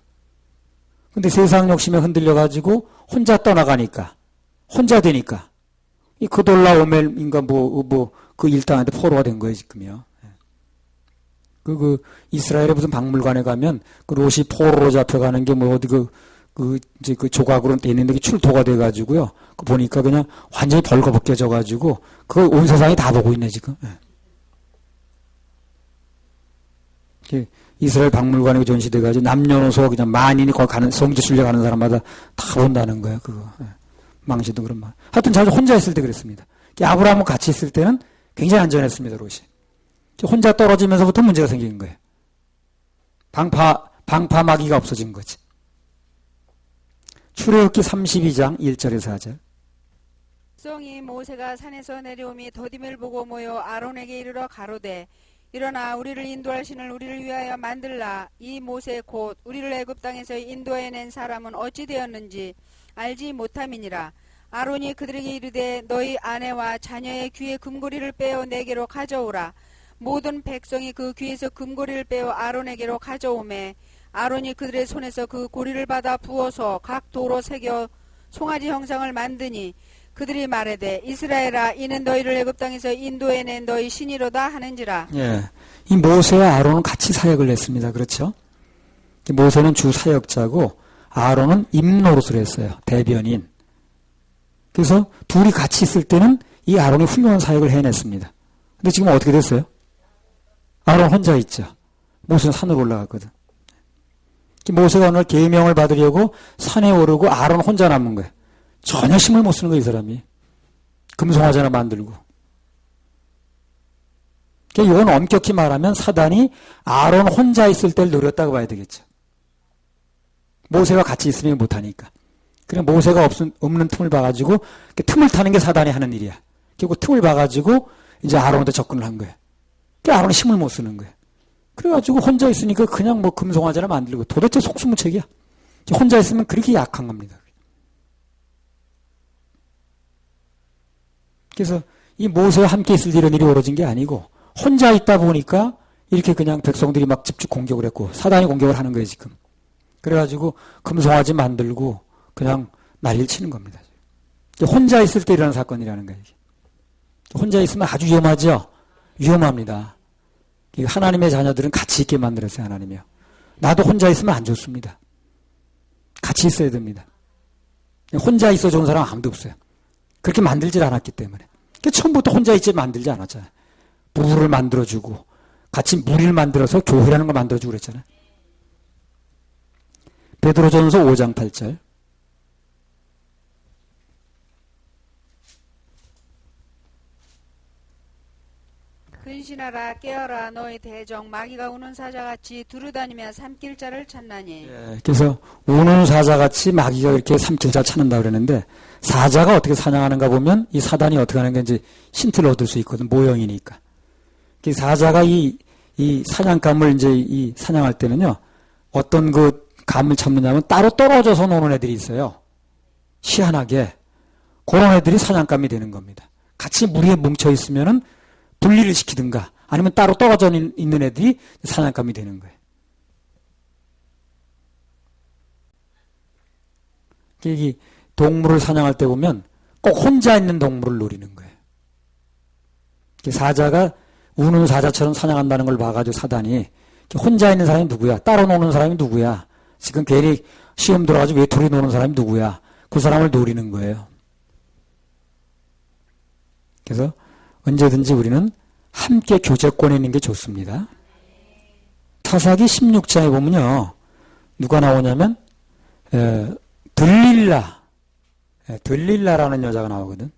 근데 세상 욕심에 흔들려가지고 혼자 떠나가니까, 혼자 되니까, 이 그돌라오멜인가 그 일당한테 포로가 된 거예요, 지금요. 이스라엘의 무슨 박물관에 가면 그 롯이 포로로 잡혀가는 게 어디 이제 그 조각으로 돼 있는데 출토가 돼가지고요. 그 보니까 그냥 완전히 벌거벗겨져가지고 그 온 세상이 다 보고 있네, 지금. 이스라엘 박물관에 전시돼가지고 남녀노소 그냥 만인이 거기 가는 성지 순례가는 사람마다 다 본다는 거예요. 그거 망신도 그런 말. 하여튼 자주 혼자 있을 때 그랬습니다. 아브라함과 같이 있을 때는 굉장히 안전했습니다. 롯이. 혼자 떨어지면서부터 문제가 생긴 거예요. 방파막이가 없어진 거지. 출애굽기 32장 1절에서 4절. 백성이 모세가 산에서 내려오미 더딤을 보고 모여 아론에게 이르러 가로되 일어나 우리를 인도할 신을 우리를 위하여 만들라. 이 모세 곧 우리를 애굽 땅에서 인도해낸 사람은 어찌 되었는지 알지 못함이니라. 아론이 그들에게 이르되 너희 아내와 자녀의 귀에 금고리를 빼어 내게로 가져오라. 모든 백성이 그 귀에서 금고리를 빼어 아론에게로 가져오매 아론이 그들의 손에서 그 고리를 받아 부어서 각 도로 새겨 송아지 형상을 만드니 그들이 말하되 이스라엘아 이는 너희를 애굽 땅에서 인도해낸 너희 신이로다 하는지라. 예, 이 모세와 아론은 같이 사역을 했습니다. 그렇죠? 모세는 주 사역자고 아론은 임노릇을 했어요. 대변인. 그래서 둘이 같이 있을 때는 이 아론이 훌륭한 사역을 해냈습니다. 근데 지금 어떻게 됐어요? 아론 혼자 있죠. 모세는 산으로 올라갔거든. 모세가 오늘 계명을 받으려고 산에 오르고 아론 혼자 남은 거예요. 전혀 힘을 못 쓰는 거예요, 이 사람이. 금송아지 하나 만들고. 이건 엄격히 말하면 사단이 아론 혼자 있을 때를 노렸다고 봐야 되겠죠. 모세가 같이 있으면 못하니까. 그냥 모세가 없는 틈을 봐가지고 틈을 타는 게 사단이 하는 일이야. 결국 틈을 봐가지고 이제 아론한테 접근을 한 거예요. 아론은 힘을 못 쓰는 거예요. 그래가지고 혼자 있으니까 그냥 금송아지 하나 만들고 도대체 속수무책이야. 혼자 있으면 그렇게 약한 겁니다. 그래서 이 모세와 함께 있을 이런 일이 벌어진 게 아니고 혼자 있다 보니까 이렇게 그냥 백성들이 막 집중 공격을 했고 사단이 공격을 하는 거예요, 지금. 그래가지고 금송아지 만들고 그냥 난리를 치는 겁니다. 혼자 있을 때 일어나는 사건이라는 거예요. 혼자 있으면 아주 위험하죠? 위험합니다. 하나님의 자녀들은 같이 있게 만들었어요, 하나님이요. 나도 혼자 있으면 안 좋습니다. 같이 있어야 됩니다. 혼자 있어 좋은 사람 아무도 없어요. 그렇게 만들질 않았기 때문에. 처음부터 혼자 있지 만들지 않았잖아요. 부부를 만들어주고 같이 무리를 만들어서 교회라는 걸 만들어주고 그랬잖아요. 베드로전서 5장 8절. 근신하라 깨어라 너희 대적 마귀가 우는 사자같이 두루다니며 삼킬 자를 찾나니. 예, 그래서 우는 사자같이 마귀가 이렇게 삼킬 자 찾는다 그랬는데 사자가 어떻게 사냥하는가 보면 이 사단이 어떻게 하는 건지 힌트를 얻을 수 있거든. 모형이니까. 그 사자가 이 사냥감을 이제 이 사냥할 때는요. 어떤 그 감을 잡느냐면 따로 떨어져서 노는 애들이 있어요. 희한하게. 그런 애들이 사냥감이 되는 겁니다. 같이 무리에 뭉쳐 있으면은 분리를 시키든가 아니면 따로 떨어져 있는 애들이 사냥감이 되는 거예요. 이 동물을 사냥할 때 보면 꼭 혼자 있는 동물을 노리는 거예요. 사자가 우는 사자처럼 사냥한다는 걸 봐가지고 사단이 혼자 있는 사람이 누구야? 따로 노는 사람이 누구야? 지금 괜히 시험 들어가지고 외톨이 노는 사람이 누구야? 그 사람을 노리는 거예요. 그래서 언제든지 우리는 함께 교제권에 있는 게 좋습니다. 사사기 16장에 보면요. 누가 나오냐면 들릴라라는 여자가 나오거든.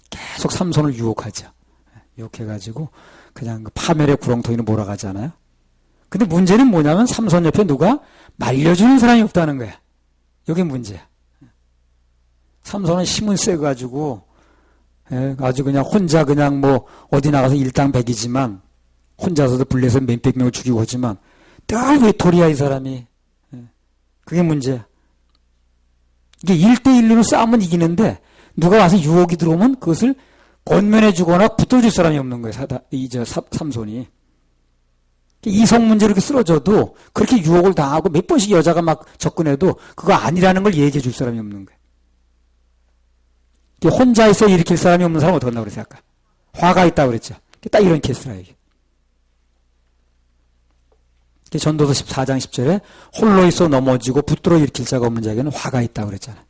계속 삼손을 유혹하죠. 유혹해가지고 그냥 파멸의 구렁텅이로 몰아가잖아요. 근데 문제는 뭐냐면 삼손 옆에 누가 말려주는 사람이 없다는 거야. 이게 문제야. 삼손은 힘은 세가지고 아주 그냥 혼자 그냥 뭐 어디 나가서 일당백이지만 혼자서도 불려서 몇백 명을 죽이고 하지만 늘 외톨이야 이 사람이. 그게 문제야. 이게 1대1로 싸우면 이기는데 누가 와서 유혹이 들어오면 그것을 권면해 주거나 붙어줄 사람이 없는 거예요. 삼손이. 이성 문제로 이렇게 쓰러져도 그렇게 유혹을 당하고 몇 번씩 여자가 막 접근해도 그거 아니라는 걸 얘기해 줄 사람이 없는 거예요. 혼자 있어 일으킬 사람이 없는 사람은 어떻게 한다고 그랬어요, 아까? 화가 있다고 그랬죠. 딱 이런 케이스라, 이게. 전도서 14장 10절에 홀로 있어 넘어지고 붙들어 일으킬 자가 없는 자에게는 화가 있다고 그랬잖아요.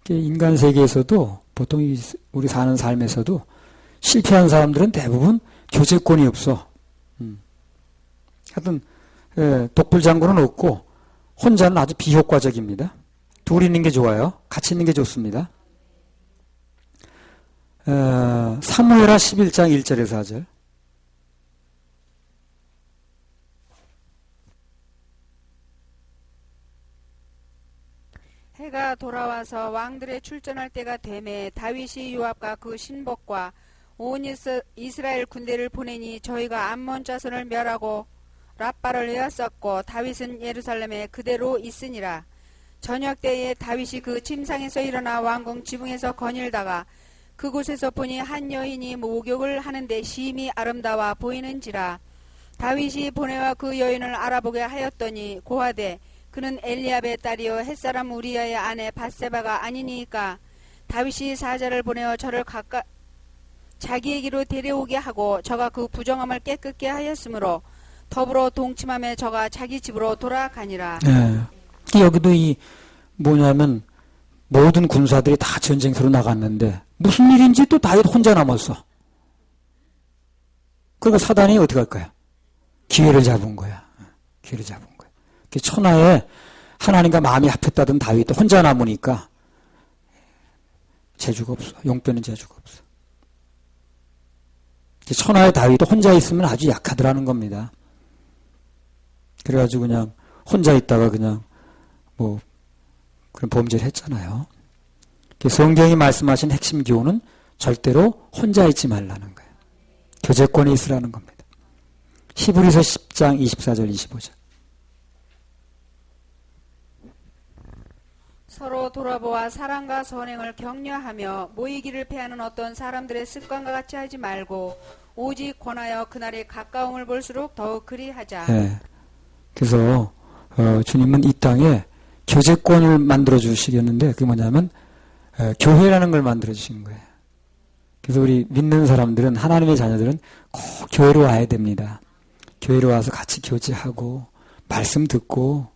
인간 세계에서도 보통 우리 사는 삶에서도 실패한 사람들은 대부분 교제권이 없어. 하여튼 독불장군은 없고 혼자는 아주 비효과적입니다. 둘이 있는 게 좋아요. 같이 있는 게 좋습니다. 사무엘하 11장 1절에서 4절. 해가 돌아와서 왕들의 출전할 때가 되매 다윗이 요압과 그 신복과 온 이스라엘 군대를 보내니 저희가 암몬 자손을 멸하고 랍바를 에웠었고 다윗은 예루살렘에 그대로 있으니라. 저녁 때에 다윗이 그 침상에서 일어나 왕궁 지붕에서 거닐다가 그곳에서 보니 한 여인이 목욕을 하는데 심히 아름다워 보이는지라. 다윗이 보내와 그 여인을 알아보게 하였더니 고하되 그는 엘리압의 딸이요 햇사람 우리아의 아내 밧세바가 아니니까. 다윗이 사자를 보내어 저를 자기에게로 데려오게 하고 저가 그 부정함을 깨끗게 하였으므로 더불어 동침함에 저가 자기 집으로 돌아가니라. 여기도 이 뭐냐면 모든 군사들이 다 전쟁터로 나갔는데 무슨 일인지 또 다윗 혼자 남았어. 그러니까 사단이 어떻게 할까요? 기회를 잡은 거야. 기회를 잡은 거야. 천하에 하나님과 마음이 합했다던 다윗도 혼자 남으니까 재주가 없어. 용변은 재주가 없어. 천하의 다윗도 혼자 있으면 아주 약하더라는 겁니다. 그래가지고 그냥 혼자 있다가 그냥 뭐 그런 범죄를 했잖아요. 성경이 말씀하신 핵심 교훈은 절대로 혼자 있지 말라는 거예요. 교제권에 있으라는 겁니다. 히브리서 10장 24절 25절. 서로 돌아보아 사랑과 선행을 격려하며 모이기를 패하는 어떤 사람들의 습관과 같이 하지 말고 오직 권하여 그날의 가까움을 볼수록 더욱 그리하자. 네. 그래서 주님은 이 땅에 교제권을 만들어 주시겠는데 그게 뭐냐면 교회라는 걸 만들어 주신 거예요. 그래서 우리 믿는 사람들은 하나님의 자녀들은 꼭 교회로 와야 됩니다. 교회로 와서 같이 교제하고 말씀 듣고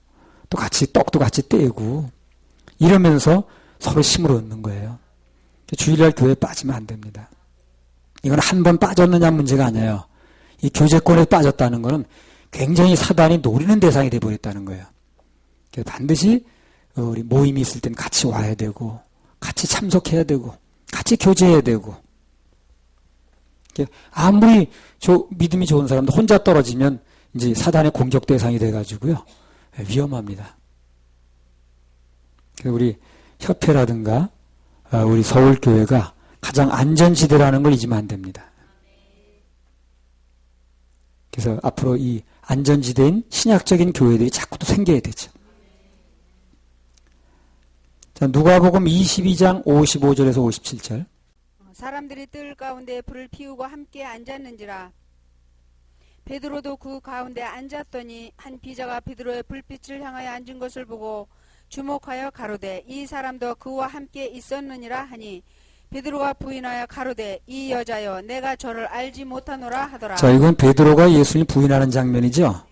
또 같이 떡도 같이 떼고 이러면서 서로 힘을 얻는 거예요. 주일날 교회에 빠지면 안 됩니다. 이건 한 번 빠졌느냐 문제가 아니에요. 이 교제권에 빠졌다는 거는 굉장히 사단이 노리는 대상이 되어버렸다는 거예요. 그래서 반드시 우리 모임이 있을 땐 같이 와야 되고 같이 참석해야 되고 같이 교제해야 되고 아무리 믿음이 좋은 사람도 혼자 떨어지면 이제 사단의 공격 대상이 돼가지고요. 위험합니다. 그래서 우리 협회라든가 우리 서울교회가 가장 안전지대라는 걸 잊으면 안 됩니다. 그래서 앞으로 이 안전지대인 신약적인 교회들이 자꾸 또 생겨야 되죠. 자, 누가복음 22장 55절에서 57절. 사람들이 뜰 가운데 불을 피우고 함께 앉았는지라. 베드로도 그 가운데 앉았더니 한 비자가 베드로의 불빛을 향하여 앉은 것을 보고 주목하여 가로되 이 사람도 그와 함께 있었느니라 하니 베드로가 부인하여 가로되 이 여자여 내가 저를 알지 못하노라 하더라. 자, 이건 베드로가 예수님 부인하는 장면이죠.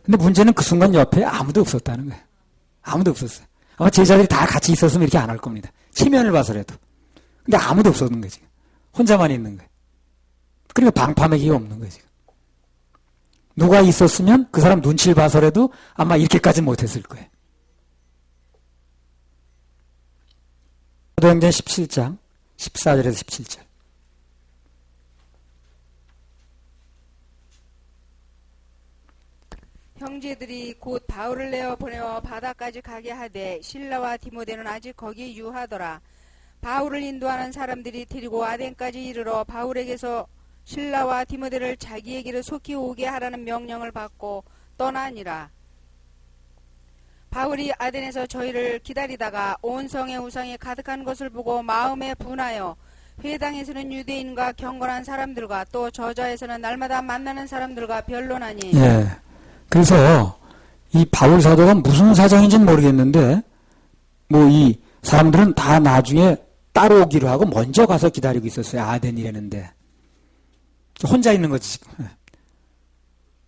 근데 문제는 그 순간 옆에 아무도 없었다는 거예요. 아무도 없었어요. 아마 제자들이 다 같이 있었으면 이렇게 안 할 겁니다. 치면을 봐서라도. 근데 아무도 없었는 거지. 혼자만 있는 거예요. 그러니까 방파맥이 없는 거예요. 지금. 누가 있었으면 그 사람 눈치를 봐서라도 아마 이렇게까지는 못했을 거예요. 사도행전 17장 14절에서 17절. 형제들이 곧 바울을 내어 보내어 바다까지 가게 하되 실라와 디모데는 아직 거기 유하더라. 바울을 인도하는 사람들이 데리고 아덴까지 이르러 바울에게서 실라와 디모데를 자기에게로 속히 오게 하라는 명령을 받고 떠나니라. 바울이 아덴에서 저희를 기다리다가 온 성의 우상이 가득한 것을 보고 마음에 분하여 회당에서는 유대인과 경건한 사람들과 또 저자에서는 날마다 만나는 사람들과 변론하니. 예. 그래서 이 바울 사도가 무슨 사정인지는 모르겠는데 뭐 이 사람들은 다 나중에 따라오기로 하고 먼저 가서 기다리고 있었어요. 아덴이라는데 혼자 있는 거지 지금.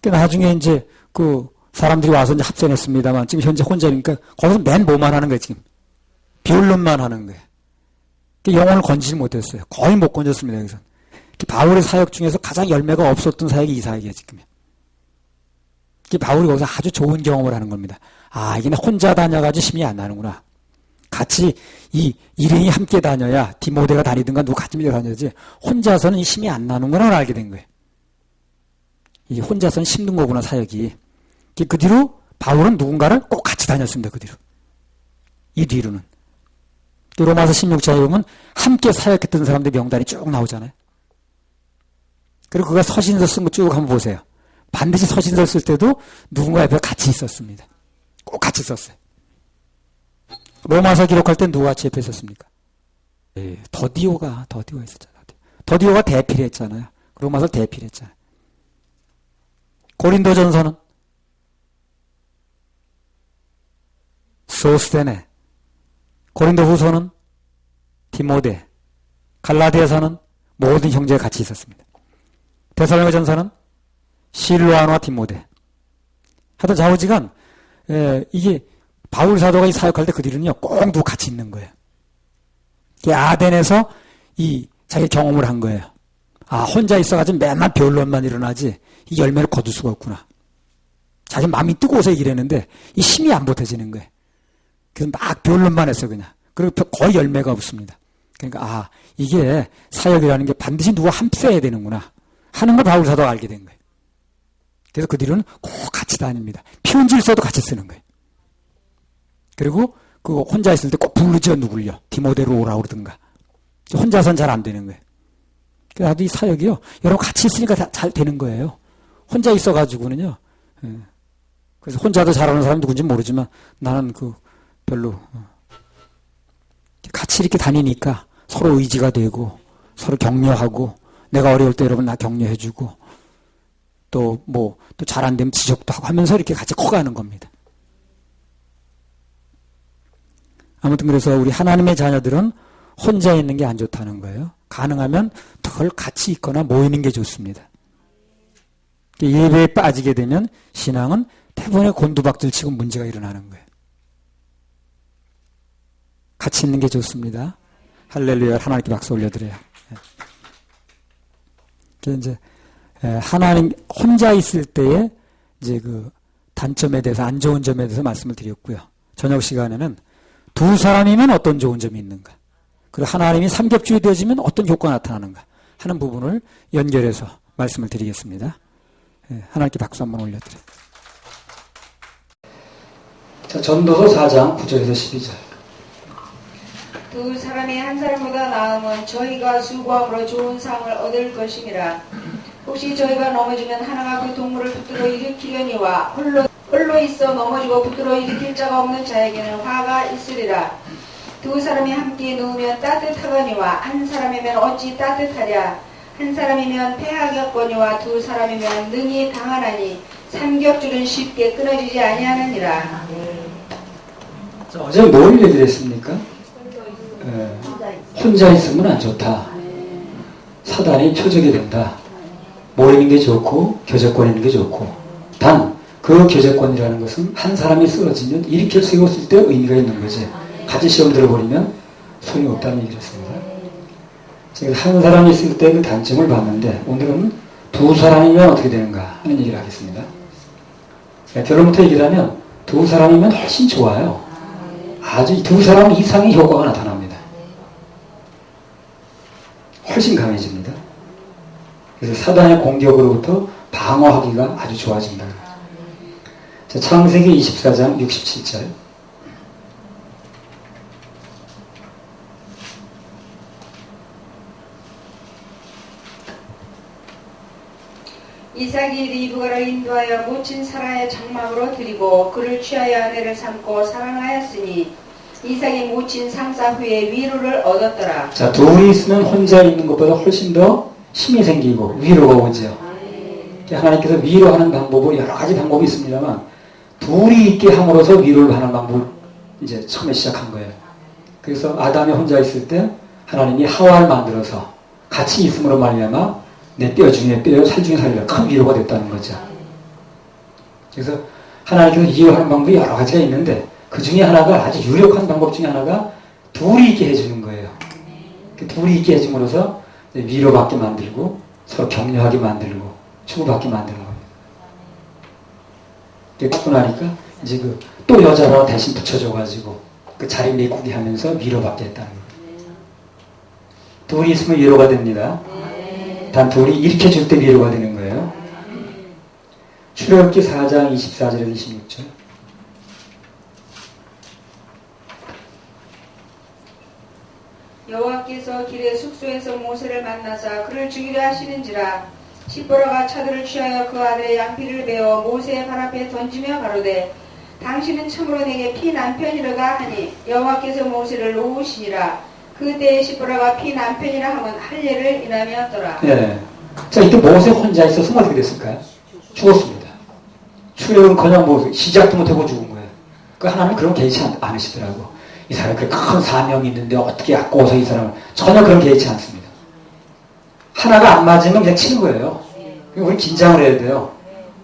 나중에 이제 그 사람들이 와서 이제 합선했습니다만 지금 현재 혼자니까 거기서 맨 뭐만 하는 거예요 지금. 비언론만 하는 거예요. 영혼을 건지지 못했어요. 거의 못 건졌습니다. 여기서 바울의 사역 중에서 가장 열매가 없었던 사역이 이 사역이에요 지금. 바울이 거기서 아주 좋은 경험을 하는 겁니다. 아, 이게 혼자 다녀가지고 힘이 안 나는구나. 같이 이 일행이 함께 다녀야 디모데가 다니든가 누가 같이 다녀야지 혼자서는 힘이 안 나는구나 알게 된 거예요. 이 혼자서는 힘든 거구나 사역이. 그 뒤로 바울은 누군가를 꼭 같이 다녔습니다. 그 뒤로. 이 뒤로는. 로마서 16장에 보면 함께 사역했던 사람들 명단이 쭉 나오잖아요. 그리고 그가 서신서 쓴 거 쭉 한번 보세요. 반드시 서신서 쓸 때도 누군가 옆에 같이 있었습니다. 꼭 같이 있었어요. 로마서 기록할 땐 누가 같이 옆에 있었습니까? 더디오가 있었잖아요. 더디오가 대피를 했잖아요. 로마서 대피를 했잖아요. 고린도전서는 소스데네, 고린도후서는 디모데, 갈라디아서는 모든 형제가 같이 있었습니다. 데살로니가전서는 실로아노와 디모데. 하여튼 좌우지간 이게 바울 사도가 이 사역할 때 그 뒤로는요 꼭 누구 같이 있는 거예요. 아덴에서 이 자기 경험을 한 거예요. 아, 혼자 있어가지고 맨날 변론만 일어나지 이 열매를 거둘 수가 없구나. 자기 마음이 뜨거워서 얘기를 했는데 이 힘이 안 보태지는 거예요. 그래서 막 변론만 했어 그냥. 그리고 거의 열매가 없습니다. 그러니까 아, 이게 사역이라는 게 반드시 누가 함께 해야 되는구나 하는 걸 바울 사도가 알게 된 거예요. 그래서 그 뒤로는 꼭 같이 다닙니다. 편지를 써도 같이 쓰는 거예요. 그리고 그 혼자 있을 때 꼭 부르죠, 누굴요. 디모데로 오라고 그러든가. 혼자서는 잘 안 되는 거예요. 그래서 나도 이 사역이요. 여러분 같이 있으니까 잘 되는 거예요. 혼자 있어가지고는요. 그래서 혼자도 잘하는 사람이 누군지 모르지만 나는 별로. 같이 이렇게 다니니까 서로 의지가 되고 서로 격려하고 내가 어려울 때 여러분 나 격려해주고 또 잘 안 되면 지적도 하고 하면서 이렇게 같이 커가는 겁니다. 아무튼 그래서 우리 하나님의 자녀들은 혼자 있는 게 안 좋다는 거예요. 가능하면 덜 같이 있거나 모이는 게 좋습니다. 예배에 빠지게 되면 신앙은 대부분의 곤두박질 치고 문제가 일어나는 거예요. 같이 있는 게 좋습니다. 할렐루야. 하나님께 박수 올려드려요. 이제 하나님 혼자 있을 때에 이제 그 단점에 대해서, 안 좋은 점에 대해서 말씀을 드렸고요. 저녁 시간에는 두 사람이면 어떤 좋은 점이 있는가, 그리고 하나님이 삼겹줄이 되어지면 어떤 효과가 나타나는가 하는 부분을 연결해서 말씀을 드리겠습니다. 하나님께 박수 한번 올려드려요. 자, 전도서 4장 9절에서 12절. 두 사람이 한 사람보다 나으면 저희가 수고함으로 좋은 상을 얻을 것임이라. 혹시 저희가 넘어지면 하나가 그 동물을 붙들어 일으키려니와 홀로 있어 넘어지고 붙들어 일으킬 자가 없는 자에게는 화가 있으리라. 두 사람이 함께 누우면 따뜻하거니와 한 사람이면 어찌 따뜻하랴. 한 사람이면 패하겠거니와 두 사람이면 능히 강하나니 삼겹줄은 쉽게 끊어지지 아니하느니라. 자, 어제 뭘 얘기를 했습니까? 혼자 있으면 안 좋다. 사단이 표적이 된다. 모이는 게 좋고 교제권 있는 게 좋고, 단 그 교제권이라는 것은 한 사람이 쓰러지면 일으켜 세웠을 때 의미가 있는 거지, 같이 시험 들어버리면 소용이 없다는 얘기를 했습니다. 제가 한 사람이 있을 때 그 단점을 봤는데, 오늘은 두 사람이면 어떻게 되는가 하는 얘기를 하겠습니다. 결론부터 얘기를 하면 두 사람이면 훨씬 좋아요. 아주 두 사람 이상의 효과가 나타납니다. 훨씬 강해집니다. 그래서 사단의 공격으로부터 방어하기가 아주 좋아진다. 자, 창세기 24장 67절. 이삭이 리브가를 인도하여 모친 사라의 장막으로 들이고 그를 취하여 아내를 삼고 사랑하였으니 이삭이 모친 상사 후에 위로를 얻었더라. 자, 둘이 있으면 혼자 있는 것보다 훨씬 더 힘이 생기고 위로가 오죠. 하나님께서 위로하는 방법은 여러 가지 방법이 있습니다만, 둘이 있게 함으로써 위로를 하는 방법을 이제 처음에 시작한 거예요. 그래서 아담이 혼자 있을 때 하나님이 하와를 만들어서 같이 있음으로 말미암아 내 뼈 중에 뼈, 살 중에 살이라 큰 위로가 됐다는 거죠. 그래서 하나님께서 위로하는 방법이 여러 가지가 있는데, 그 중에 하나가, 아주 유력한 방법 중에 하나가 둘이 있게 해주는 거예요. 둘이 있게 해줌으로써 위로받게 만들고 서로 격려하게 만들고 추구받게 만드는 겁니다. 듣고 나니까 이제 또 여자로 대신 붙여줘가지고 그 자리 메꾸게 하면서 위로받게 했다는 겁니다. 둘이 있으면 위로가 됩니다. 단 둘이 일으켜줄 때 위로가 되는 거예요. 출애굽기 4장 24절에서 26절. 여호와께서 길에 숙소에서 모세를 만나사 그를 죽이려 하시는지라. 시보라가 차들을 취하여 그 아들의 양피를 베어 모세의 발 앞에 던지며 가로되 당신은 참으로 내게 피난 편이라가 하니 여호와께서 모세를 놓으시니라. 그때에 시보라가 피난 편이라 하면 할례를 인하였더라. 예. 자, 이때 모세 혼자 있었으면 어떻게 됐을까요? 죽었습니다. 출애굽은커녕 뭐 시작도 못하고 죽은 거예요. 그 하나님 그런 개의치 않으시더라고. 이 사람이 그렇게 큰 사명이 있는데 어떻게 아까워서 이 사람을, 전혀 그런 개의치 않습니다. 하나가 안 맞으면 그냥 치는 거예요. 우리 긴장을 해야 돼요.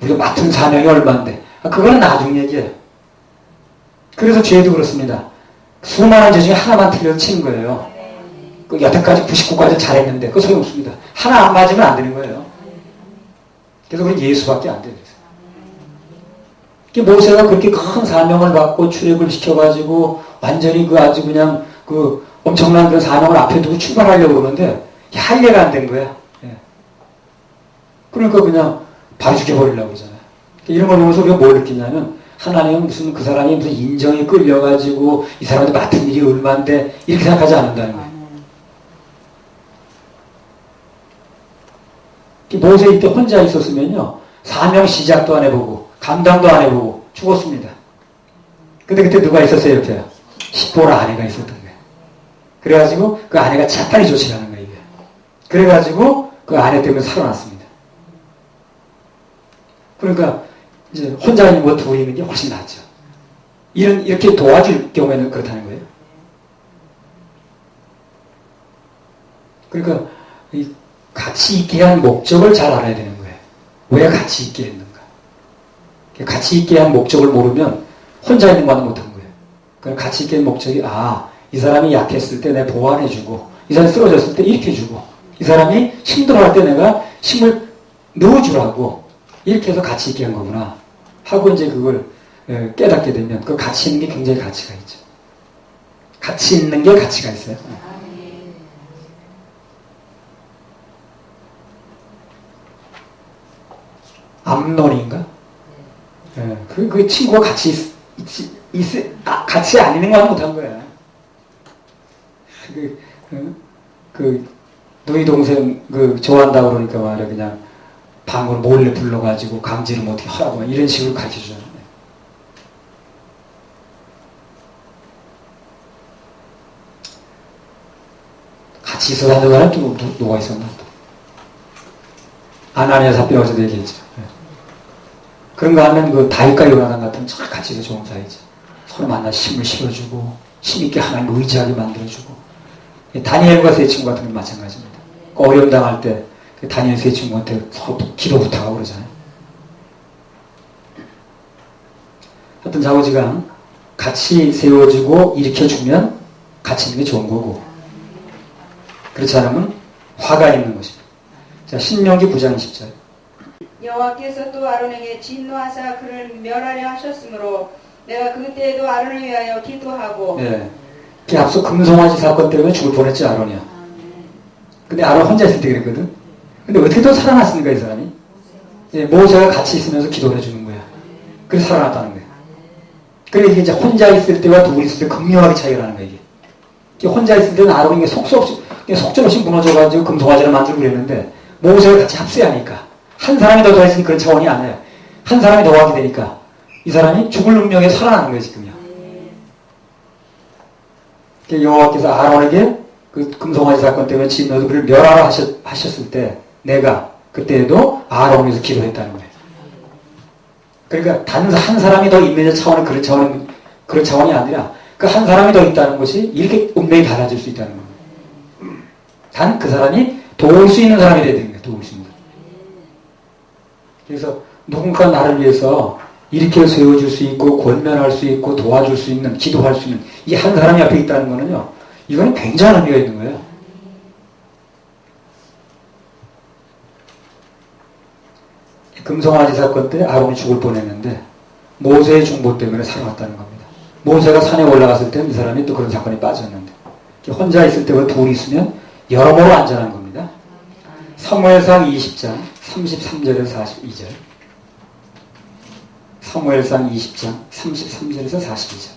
우리가 맡은 사명이 얼마인데. 그거는 나중 얘기예요. 그래서 죄도 그렇습니다. 수많은 죄 중에 하나만 틀려서 치는 거예요. 그 여태까지 99까지 잘했는데 그거 소용없습니다. 하나 안 맞으면 안 되는 거예요. 그래서 우리 예수밖에 안 돼요. 모세가 그렇게 큰 사명을 받고 출애굽을 시켜가지고 완전히 아주 그냥 엄청난 그런 사명을 앞에 두고 출발하려고 그러는데 할례가 안 된 거야. 예. 그러니까 그냥 바로 죽여버리려고 그러잖아요. 이런 걸 보면서 우리가 뭘 느끼냐면, 하나님은 그 사람이 무슨 인정이 끌려가지고 이 사람한테 맡은 일이 얼만데 이렇게 생각하지 않는다는 거예요. 모세 이때 혼자 있었으면요, 사명 시작도 안 해보고 감당도 안 해보고 죽었습니다. 근데 그때 누가 있었어요? 옆에 시보라 아내가 있었던 거예요. 그래가지고 그 아내가 재빨리 조치하는 거예요. 그래가지고 그 아내 때문에 살아났습니다. 그러니까 이제 혼자 있는 것 둘이 있는 게 훨씬 낫죠. 이렇게 도와줄 경우에는 그렇다는 거예요. 그러니까 같이 있게 한 목적을 잘 알아야 되는 거예요. 왜 같이 있게 했는가. 같이 있게 한 목적을 모르면 혼자 있는 것만 못한 거예요. 그러니까 같이 있게 한 목적이, 이 사람이 약했을 때 내가 보완해주고, 이 사람이 쓰러졌을 때 일으켜주고, 이 사람이 힘들어할 때 내가 힘을 넣어주라고, 이렇게 해서 같이 있게 한 거구나. 하고 이제 그걸 깨닫게 되면 그 가치 있는 게 굉장히 가치가 있죠. 가치 있는 게 가치가 있어요. 암론인가? 그 친구가 같이 같이 안 있는 거 하지 못한 거야. 너희 동생 좋아한다고 그러니까 말이야 그냥 방으로 몰래 불러가지고 강제로 뭐 어떻게 하라고 이런 식으로 가르쳐 주잖아. 같이 있어 하는 사람 또 누가 있었나 또. 아나니아 삽비라 어제도 얘기했죠. 그런 거 하면 그 다윗과 요나단 같은 참 같이 있어 좋은 사이죠. 서로 만나 힘을 실어주고 힘있게 하나님 의지하게 만들어주고. 다니엘과 세 친구 같은 건 마찬가지입니다. 어려움 당할 때 다니엘 세 친구한테 서로 기도 부탁하고 그러잖아요. 하여튼 자오지간 같이 세워주고 일으켜주면 같이 있는 게 좋은 거고 그렇지 않으면 화가 있는 것입니다. 자, 신명기 9장 10절. 여호와께서 또 아론에게 진노하사 그를 멸하려 하셨으므로 내가 그때에도 아론을 위하여 기도하고. 네. 그 앞서 금송아지 사건 때문에 죽을 뻔했지 아론이야. 근데 아론 혼자 있을 때 그랬거든. 근데 어떻게 또 살아났습니까 이 사람이? 모세가 같이 있으면서 기도를 해주는 거야. 그래서 살아났다는 거야. 그래 이게 이제 혼자 있을 때와 둘이 있을 때 극명하게 차이가 나는 거야 이게. 혼자 있을 때는 아론이 속절없이 무너져가지고 금송아지를 만들고 그랬는데 모세가 같이 합세하니까 한 사람이 더 있으니 그런 차원이 아니에요. 한 사람이 더 하게 되니까 이 사람이 죽을 운명에 살아나는 거예요 지금요. 여호와께서 아론에게 그 금송아지 사건 때문에 진노도 그를 멸하라 하셨을 때 내가 그때에도 아론을 위해서 기도했다는 거예요. 그러니까 단 한 사람이 더 있는 차원은 그런 차원이 아니라 그 한 사람이 더 있다는 것이 이렇게 운명이 달라질 수 있다는 거예요. 단 그 사람이 도울 수 있는 사람이 돼야 됩니다. 도울 수 있는 사람. 그래서 누군가 나를 위해서 이렇게 세워줄 수 있고 권면할 수 있고 도와줄 수 있는 기도할 수 있는 이 한 사람이 앞에 있다는 거는요. 이거는 굉장한 의미가 있는 거예요. 금송아지 사건 때 아론이 죽을 뻔했는데 모세의 중보 때문에 살아났다는 겁니다. 모세가 산에 올라갔을 때는 이 사람이 또 그런 사건이 빠졌는데 혼자 있을 때보다 둘이 있으면 여러모로 안전한 겁니다. 사무엘상 20장 33절에서 42절. 사무엘상 20장 33절에서 42절.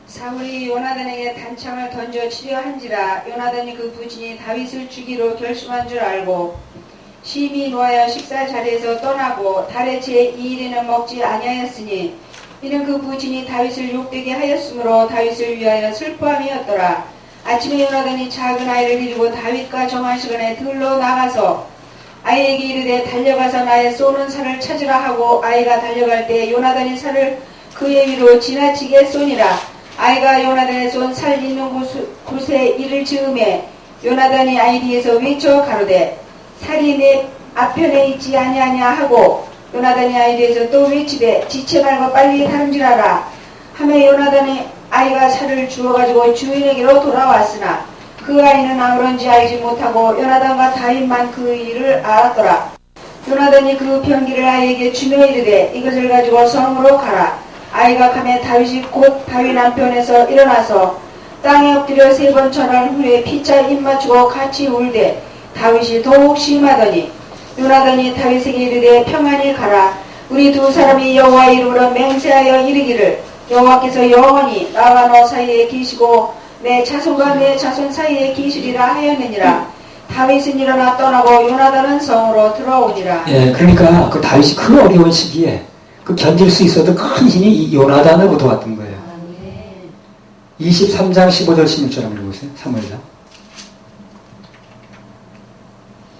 사울이 요나단에게 단창을 던져 치려 한지라 요나단이 그 부친이 다윗을 죽이로 결심한 줄 알고 심히 노하여 식사 자리에서 떠나고 달의 제2일에는 먹지 아니하였으니 이는 그 부친이 다윗을 욕되게 하였으므로 다윗을 위하여 슬퍼함이었더라. 아침에 요나단이 작은 아이를 데리고 다윗과 정한 시간에 들러 나가서 아이에게 이르되 달려가서 나의 쏘는 살을 찾으라 하고 아이가 달려갈 때 요나단이 살을 그의 위로 지나치게 쏘니라. 아이가 요나단의 쏜 살 있는 곳에 이를 즈음에 요나단이 아이 뒤에서 외쳐 가로되 살이 내 앞편에 있지 아니하냐 하고 요나단이 아이 뒤에서 또 외치되 지체 말고 빨리 다름질하라 하며 요나단이 아이가 살을 주워가지고 주인에게로 돌아왔으나 그 아이는 아무런지 알지 못하고 요나단과 다윗만 그 일을 알았더라. 요나단이 그 병기를 아이에게 주며 이르되 이것을 가지고 성으로 가라. 아이가 가매 다윗이 곧 다윗 남편에서 일어나서 땅에 엎드려 3번 절한 후에 피차 입 맞추고 같이 울되 다윗이 더욱 심하더니 요나단이 다윗에게 이르되 평안히 가라. 우리 두 사람이 여호와 이름으로 맹세하여 이르기를 여호와께서 영원히 나와 너 사이에 계시고 내 자손과 내 자손 사이에 계시리라 하였느니라. 다윗은 일어나 떠나고 요나단은 성으로 들어오니라. 예, 그러니까 그 다윗이 그 어려운 시기에 그 견딜 수 있어도 큰 힘이 이 요나단으로부터 왔던 거예요. 23장 15절 16절 한번 읽어보세요. 사무엘상.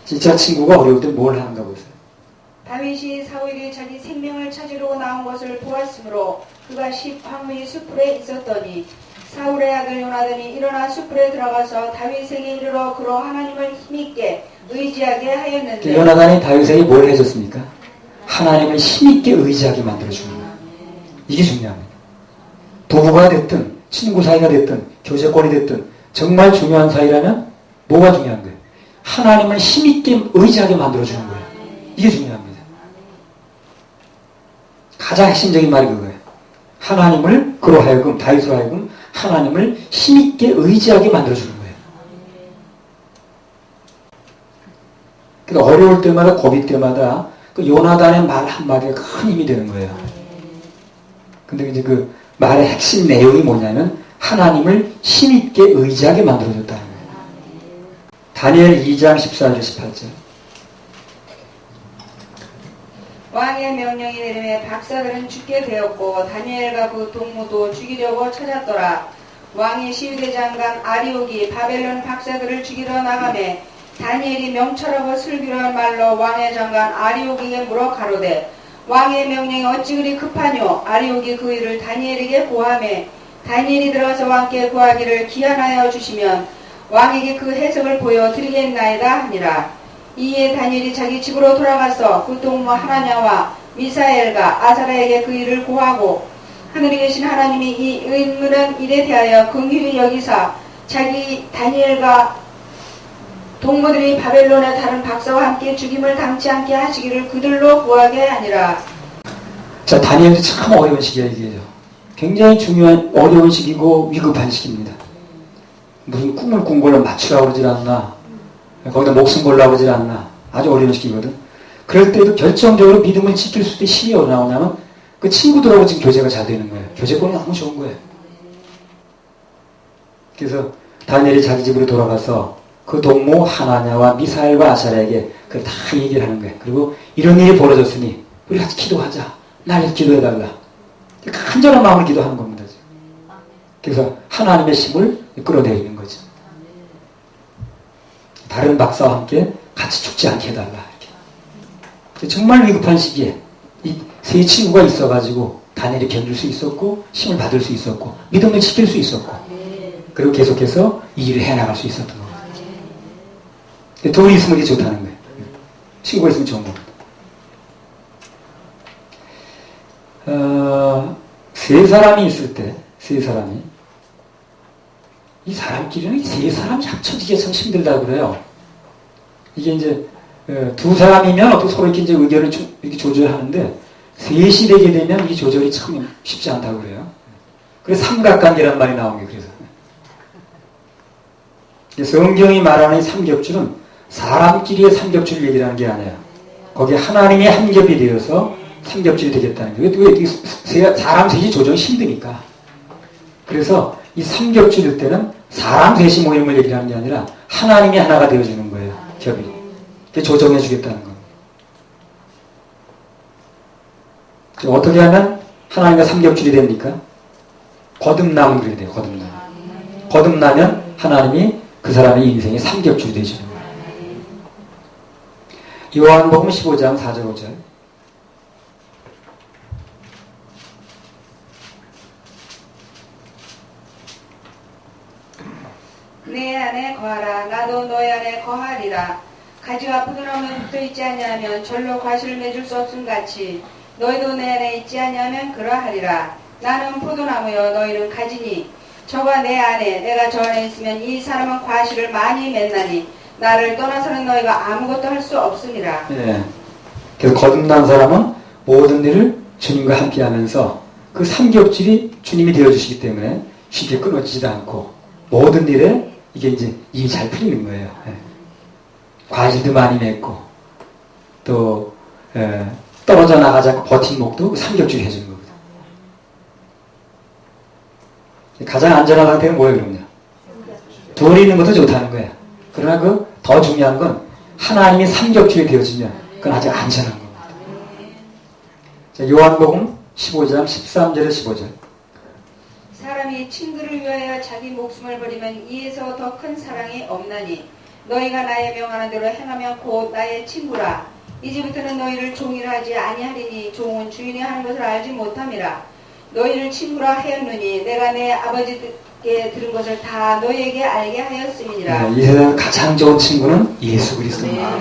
진짜 친구가 어려울 때 뭘 하는가 보세요. 다윗이 사울이 자기 생명을 찾으러 나온 것을 보았으므로 그가 황무의 숲에 있었더니 사울의 아들 요나단이 일어나 숲에 들어가서 다윗에게 이르러 그로 하나님을 힘있게 의지하게 하였는데 요나단이 다윗에게 뭘 해줬습니까? 하나님을 힘있게 의지하게 만들어주는 거예요. 이게 중요합니다. 부부가 됐든 친구 사이가 됐든 교제권이 됐든 정말 중요한 사이라면 뭐가 중요한 거예요? 하나님을 힘있게 의지하게 만들어주는 거예요. 이게 중요합니다. 가장 핵심적인 말이 그거예요. 하나님을 그로 하여금 다윗으로 하여금 하나님을 힘있게 의지하게 만들어주는 거예요. 그러니까 어려울 때마다 고비 때마다 그 요나단의 말 한마디가 큰 힘이 되는 거예요. 근데 이제 그 말의 핵심 내용이 뭐냐면 하나님을 힘있게 의지하게 만들어줬다는 거예요. 다니엘 2장 14절 18절. 왕의 명령이 내림에 박사들은 죽게 되었고 다니엘과 그 동무도 죽이려고 찾았더라. 왕이 시위대장관 아리옥이 바벨론 박사들을 죽이러 나가매 다니엘이 명철하고 슬기로운 말로 왕의 장관 아리옥에게 물어 가로되 왕의 명령이 어찌 그리 급하뇨. 아리옥이 그 일을 다니엘에게 고하매 다니엘이 들어가서 왕께 구하기를 기한하여 주시면 왕에게 그 해석을 보여 드리겠나이다 하니라. 이에 다니엘이 자기 집으로 돌아가서 그 동무 하나냐와 미사엘과 아사라에게 그 일을 고하고 하늘에 계신 하나님이 이 의문한 일에 대하여 긍휼히 여기사 자기 다니엘과 동무들이 바벨론의 다른 박사와 함께 죽임을 당치 않게 하시기를 그들로 구하게 하니라. 자, 다니엘도 참 어려운 시기야 이게요. 굉장히 중요한 어려운 시기고 위급한 시기입니다. 무슨 꿈을 꾼 걸로 맞추라고 그러질 않나, 거기다 목숨 걸라고 그러질 않나, 아주 어려운 시기거든. 그럴 때도 결정적으로 믿음을 지킬 수 있는 힘이 어디 나오냐면 그 친구들하고 지금 교제가 잘 되는 거예요. 교제권이 너무 좋은 거예요. 그래서 다니엘이 자기 집으로 돌아가서 그 동무 하나냐와 미사엘과 아사라에게 그걸 다 얘기를 하는 거예요. 그리고 이런 일이 벌어졌으니 우리 같이 기도하자. 날 기도해달라. 간절한 마음으로 기도하는 겁니다. 그래서 하나님의 힘을 끌어내리는 거죠. 다른 박사와 함께 같이 죽지 않게 해달라. 이렇게. 정말 위급한 시기에 이 세 친구가 있어가지고 다니엘이 견딜 수 있었고 힘을 받을 수 있었고 믿음을 지킬 수 있었고 그리고 계속해서 이 일을 해나갈 수 있었던 거예요. 둘이 있으면 이게 좋다는 거예요. 친구가 있으면 좋은 겁니다. 세 사람이 있을 때, 세 사람이 이 사람끼리는 세 사람이 합쳐지기가 참 힘들다고 그래요. 이게 이제 두 사람이면 어떻게 서로 이렇게 이제 의견을 이렇게 조절하는데 셋이 되게 되면 이 조절이 참 쉽지 않다고 그래요. 그래서 삼각관계란 말이 나온 게 그래서. 성경이 말하는 삼겹줄은 사람끼리의 삼겹줄 얘기라는 게 아니에요. 거기에 하나님의 한 겹이 되어서 삼겹줄이 되겠다는 거예요. 왜 사람 셋이 조정이 힘드니까. 그래서 이 삼겹줄일 때는 사람 셋이 모이는 걸 얘기하는 게 아니라 하나님이 하나가 되어주는 거예요. 겹이. 조정해 주겠다는 거. 어떻게 하면 하나님과 삼겹줄이 됩니까? 거듭나면 그래야 돼요. 거듭나면. 거듭나면 하나님이 그 사람의 인생의 삼겹줄이 되시는 거예요. 요한복음 15장 4절 5절. 내 안에 거하라. 나도 너희 안에 거하리라. 가지가 포도나무에 붙어있지 아니하면 절로 과실을 맺을 수 없음 같이 너희도 내 안에 있지 아니하면 그러하리라. 나는 포도나무여 너희는 가지니 저가 내 안에 내가 저 안에 있으면 이 사람은 과실을 많이 맺나니 나를 떠나서는 너희가 아무것도 할 수 없음이라. 네. 그래서 거듭난 사람은 모든 일을 주님과 함께 하면서 그 삼겹줄이 주님이 되어주시기 때문에 쉽게 끊어지지도 않고 모든 일에 이게 이제 일이 잘 풀리는 거예요. 네. 과실도 많이 맺고 또 떨어져 나가지 않고 버팀목도 그 삼겹줄이 해주는 겁니다. 가장 안전한 상태는 뭐예요, 그럼요? 둘이 있는 것도 좋다는 거예요. 그러나 그 더 중요한 건 하나님이 삼겹줄이 되어지면 그건 아주 안전한 겁니다. 자, 요한복음 15장 13절에 15절. 사람이 친구를 위하여 자기 목숨을 버리면 이에서 더 큰 사랑이 없나니 너희가 나의 명하는 대로 행하면 곧 나의 친구라. 이제부터는 너희를 종이라 하지 아니하리니 종은 주인이 하는 것을 알지 못함이라. 너희를 친구라 하였느니 내가 내 아버지께 들은 것을 다 너희에게 알게 하였음이니라. 이 세상 가장 좋은 친구는 예수 그리스도입니다.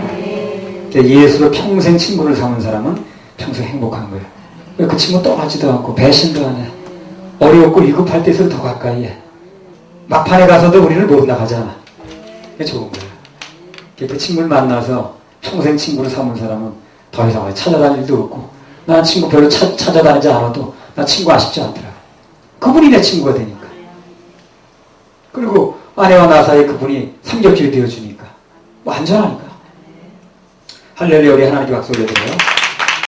예수로 평생 친구를 삼은 사람은 평생 행복한 거예요. 그 친구 떠나지도 않고 배신도 안 해. 어려웠고 위급할 때에서 더 가까이 해. 막판에 가서도 우리를 못 나가잖아. 그게 좋은 거예요. 그 친구를 만나서 평생 친구를 삼은 사람은 더 이상 찾아다닐 일도 없고 나는 친구 별로 찾아다니지 않아도 나 친구 아쉽지 않더라고. 그분이 내 친구가 되니까. 그리고 아내와 나 사이에 그분이 삼겹살이 되어주니까. 뭐 안전하니까. 할렐루야, 우리 하나님께 박수 올려드려요.